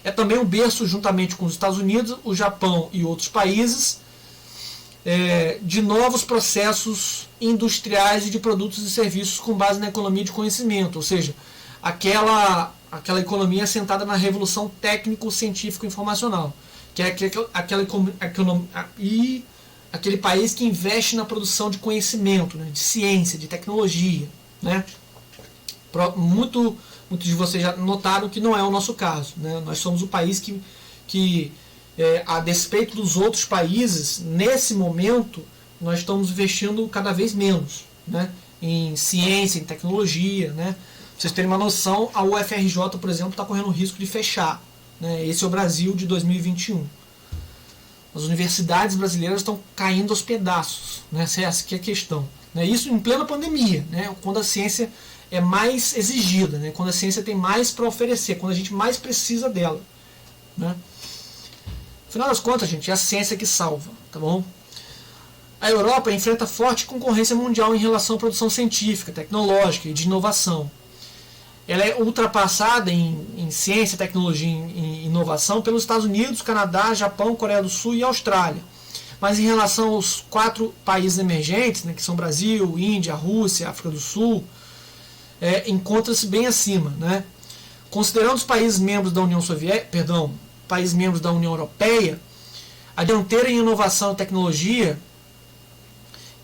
É também um berço, juntamente com os Estados Unidos, o Japão e outros países, de novos processos industriais e de produtos e serviços com base na economia de conhecimento, ou seja, aquela economia assentada na revolução técnico-científico-informacional, que é aquele país que investe na produção de conhecimento, né, de ciência, de tecnologia, né? Muitos de vocês já notaram que não é o nosso caso, né? Nós somos o país que a despeito dos outros países, nesse momento, nós estamos investindo cada vez menos, né, em ciência, em tecnologia, né? Pra vocês terem uma noção, a UFRJ, por exemplo, está correndo o risco de fechar, né? Esse é o Brasil de 2021. As universidades brasileiras estão caindo aos pedaços, né? Essa que é a questão, né? Isso em plena pandemia, né? Quando a ciência é mais exigida, né? Quando a ciência tem mais para oferecer, quando a gente mais precisa dela, né? Afinal das contas, gente, é a ciência que salva, tá bom? A Europa enfrenta forte concorrência mundial em relação à produção científica, tecnológica e de inovação. Ela é ultrapassada em ciência, tecnologia e inovação pelos Estados Unidos, Canadá, Japão, Coreia do Sul e Austrália. Mas em relação aos 4 países emergentes, né, que são Brasil, Índia, Rússia, África do Sul, encontra-se bem acima, né? Considerando os países membros da União países membros da União Europeia, a dianteira em inovação e tecnologia,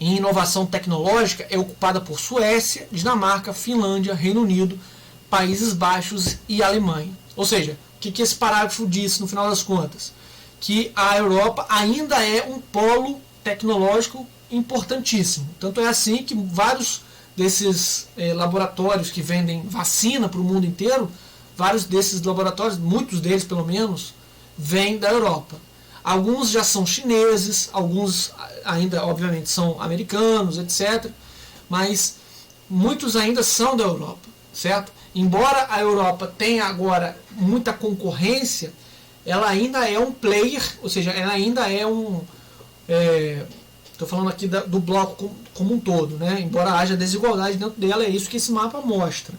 em inovação tecnológica, é ocupada por Suécia, Dinamarca, Finlândia, Reino Unido, Países Baixos e Alemanha. Ou seja, o que esse parágrafo diz no final das contas? Que a Europa ainda é um polo tecnológico importantíssimo. Tanto é assim que vários desses laboratórios que vendem vacina para o mundo inteiro, vários desses laboratórios, muitos deles pelo menos, vêm da Europa. Alguns já são chineses, alguns ainda, obviamente, são americanos, etc. Mas muitos ainda são da Europa, certo? Embora a Europa tenha agora muita concorrência, ela ainda é um player, ou seja, ela ainda é estou falando aqui do bloco como um todo, né? Embora haja desigualdade dentro dela, é isso que esse mapa mostra.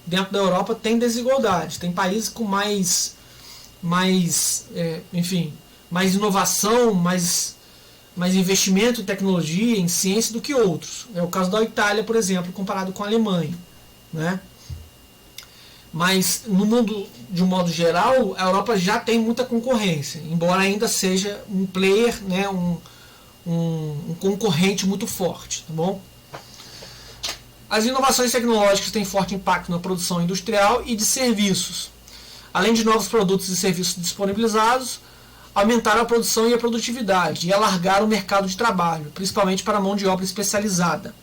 Dentro da Europa tem desigualdade, tem países com mais inovação, mais investimento em tecnologia, em ciência do que outros. É o caso da Itália, por exemplo, comparado com a Alemanha, né? Mas no mundo, de um modo geral, a Europa já tem muita concorrência, embora ainda seja um player, né, um concorrente muito forte, tá bom? As inovações tecnológicas têm forte impacto na produção industrial e de serviços. Além de novos produtos e serviços disponibilizados, aumentaram a produção e a produtividade e alargaram o mercado de trabalho, principalmente para a mão de obra especializada.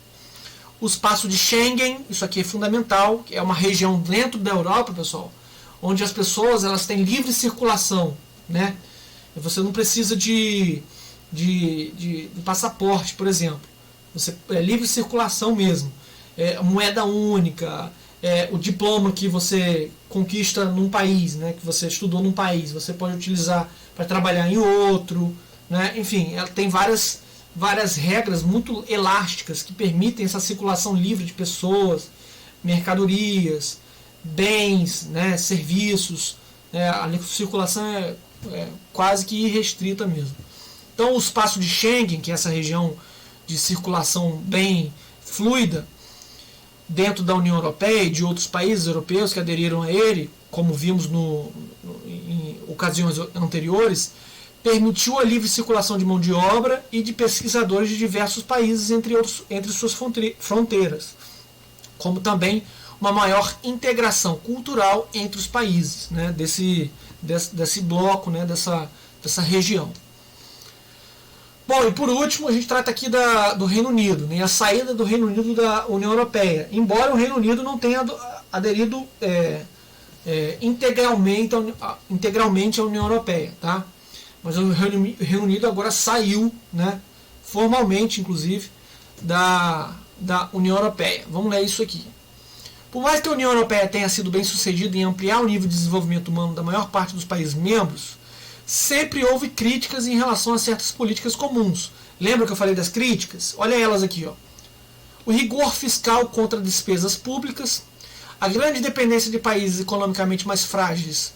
o espaço de Schengen, isso aqui é fundamental, que é uma região dentro da Europa, pessoal, onde as pessoas elas têm livre circulação, né? Você não precisa de passaporte, por exemplo. Você é livre circulação mesmo. Moeda única, o diploma que você conquista num país, né, que você estudou num país, você pode utilizar para trabalhar em outro, né? Enfim, ela tem várias regras muito elásticas que permitem essa circulação livre de pessoas, mercadorias, bens, né, serviços. A circulação é quase que irrestrita mesmo. Então o espaço de Schengen, que é essa região de circulação bem fluida dentro da União Europeia e de outros países europeus que aderiram a ele, como vimos em ocasiões anteriores, permitiu a livre circulação de mão de obra e de pesquisadores de diversos países entre suas fronteiras, como também uma maior integração cultural entre os países, né, desse bloco, né, dessa região. Bom, e por último, a gente trata aqui do Reino Unido, né, a saída do Reino Unido da União Europeia. Embora o Reino Unido não tenha aderido integralmente à União Europeia, tá? Mas o Reino Unido agora saiu, né, formalmente, inclusive, da União Europeia. Vamos ler isso aqui. Por mais que a União Europeia tenha sido bem sucedida em ampliar o nível de desenvolvimento humano da maior parte dos países membros, sempre houve críticas em relação a certas políticas comuns. Lembra que eu falei das críticas? Olha elas aqui, ó. O rigor fiscal contra despesas públicas, a grande dependência de países economicamente mais frágeis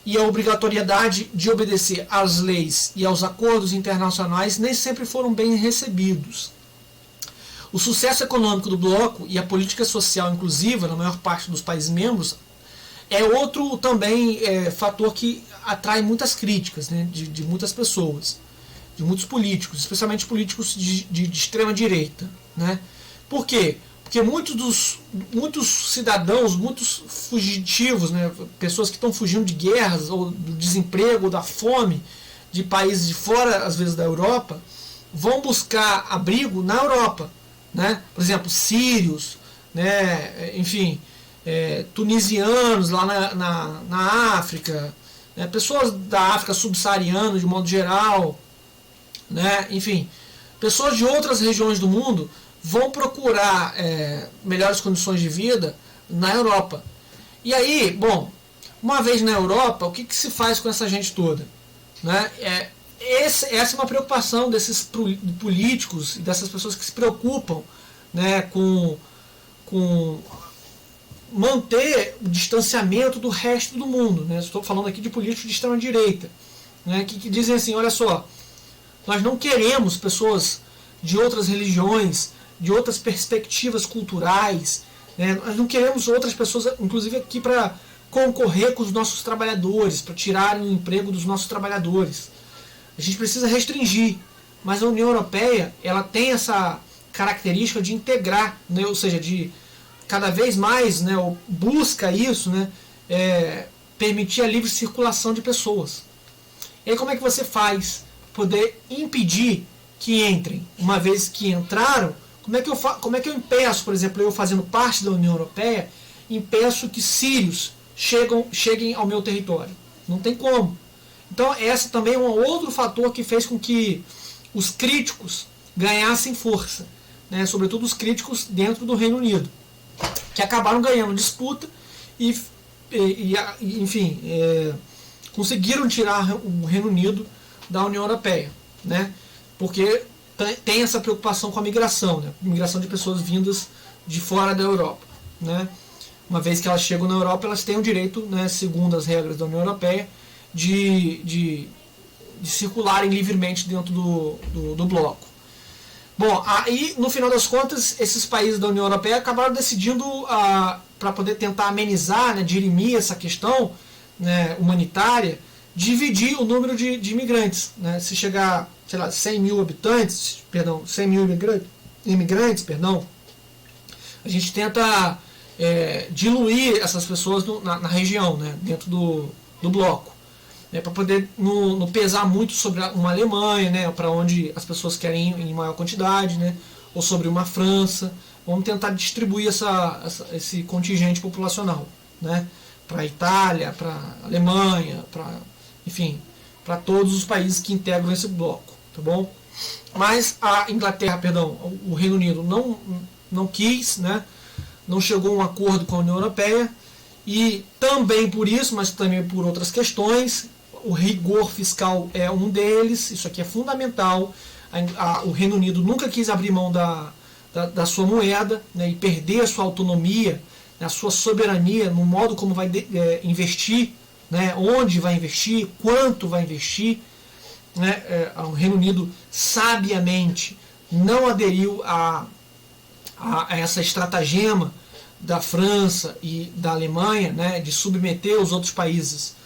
e a obrigatoriedade de obedecer às leis e aos acordos internacionais nem sempre foram bem recebidos. O sucesso econômico do bloco e a política social inclusiva na maior parte dos países membros é outro também fator que atrai muitas críticas, né, de muitas pessoas, de muitos políticos, especialmente políticos de extrema direita, né? Por quê? Porque muitos cidadãos, muitos fugitivos, né, pessoas que estão fugindo de guerras, ou do desemprego, ou da fome, de países de fora, às vezes da Europa, vão buscar abrigo na Europa, né? Por exemplo, sírios, né, enfim, tunisianos lá na África, né, pessoas da África subsaariana de modo geral, né, enfim, pessoas de outras regiões do mundo vão procurar melhores condições de vida na Europa. E aí, bom, uma vez na Europa, o que se faz com essa gente toda? Né? Essa é uma preocupação desses políticos e dessas pessoas que se preocupam, né, com manter o distanciamento do resto do mundo. Né? Estou falando aqui de políticos de extrema-direita, né, que dizem assim, olha só, nós não queremos pessoas de outras religiões, de outras perspectivas culturais, né? Nós não queremos outras pessoas, inclusive aqui para concorrer com os nossos trabalhadores, para tirarem o emprego dos nossos trabalhadores. A gente precisa restringir, mas a União Europeia ela tem essa característica de integrar, né? Ou seja, de cada vez mais, né, busca isso, né, permitir a livre circulação de pessoas. E aí como é que você faz para poder impedir que entrem? Uma vez que entraram, como é que eu impeço, por exemplo, eu fazendo parte da União Europeia, impeço que sírios cheguem ao meu território? Não tem como. Então, esse também é um outro fator que fez com que os críticos ganhassem força, né? Sobretudo os críticos dentro do Reino Unido, que acabaram ganhando disputa e enfim, conseguiram tirar o Reino Unido da União Europeia, né? Porque tem essa preocupação com a migração, né? Migração de pessoas vindas de fora da Europa, né? Uma vez que elas chegam na Europa, elas têm o direito, né, segundo as regras da União Europeia, de circularem livremente dentro do bloco. Bom, aí no final das contas, esses países da União Europeia acabaram decidindo, para poder tentar amenizar, né, dirimir essa questão, né, humanitária, dividir o número de imigrantes, né? Se chegar, sei lá, 100 mil imigrantes, a gente tenta diluir essas pessoas na região, né? Dentro do bloco, né? Para poder não pesar muito sobre uma Alemanha, né? Para onde as pessoas querem ir em maior quantidade, né? Ou sobre uma França, vamos tentar distribuir esse contingente populacional, né? Para a Itália, para a Alemanha, enfim, para todos os países que integram esse bloco, tá bom? Mas a Inglaterra, perdão, o Reino Unido não quis, né? Não chegou a um acordo com a União Europeia, e também por isso, mas também por outras questões, o rigor fiscal é um deles, isso aqui é fundamental. O Reino Unido nunca quis abrir mão da sua moeda, né, e perder a sua autonomia, a sua soberania no modo como vai investir, né, onde vai investir, quanto vai investir. Né, o Reino Unido sabiamente não aderiu a essa estratagema da França e da Alemanha, né, de submeter os outros países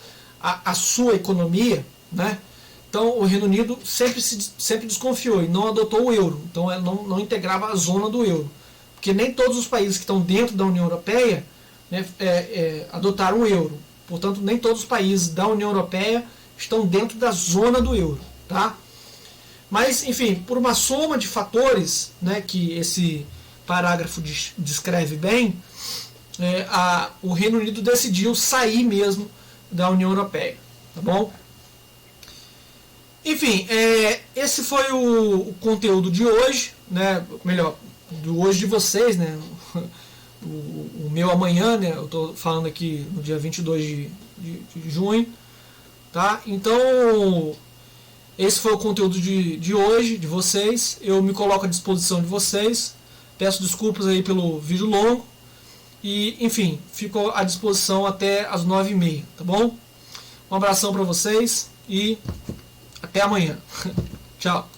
à sua economia, né? Então o Reino Unido sempre desconfiou e não adotou o euro, então não integrava a zona do euro, porque nem todos os países que estão dentro da União Europeia, né, adotaram o euro, portanto nem todos os países da União Europeia estão dentro da zona do euro, tá? Mas enfim, por uma soma de fatores, né, que esse parágrafo descreve bem, o Reino Unido decidiu sair mesmo da União Europeia, tá bom? Enfim, esse foi o conteúdo de hoje, né? Melhor, do hoje de vocês, né? O meu amanhã, né? Eu estou falando aqui no dia 22 de junho, tá? Então, esse foi o conteúdo de hoje, de vocês. Eu me coloco à disposição de vocês. Peço desculpas aí pelo vídeo longo. E, enfim, fico à disposição até as 9h30, tá bom? Um abração para vocês e até amanhã. Tchau.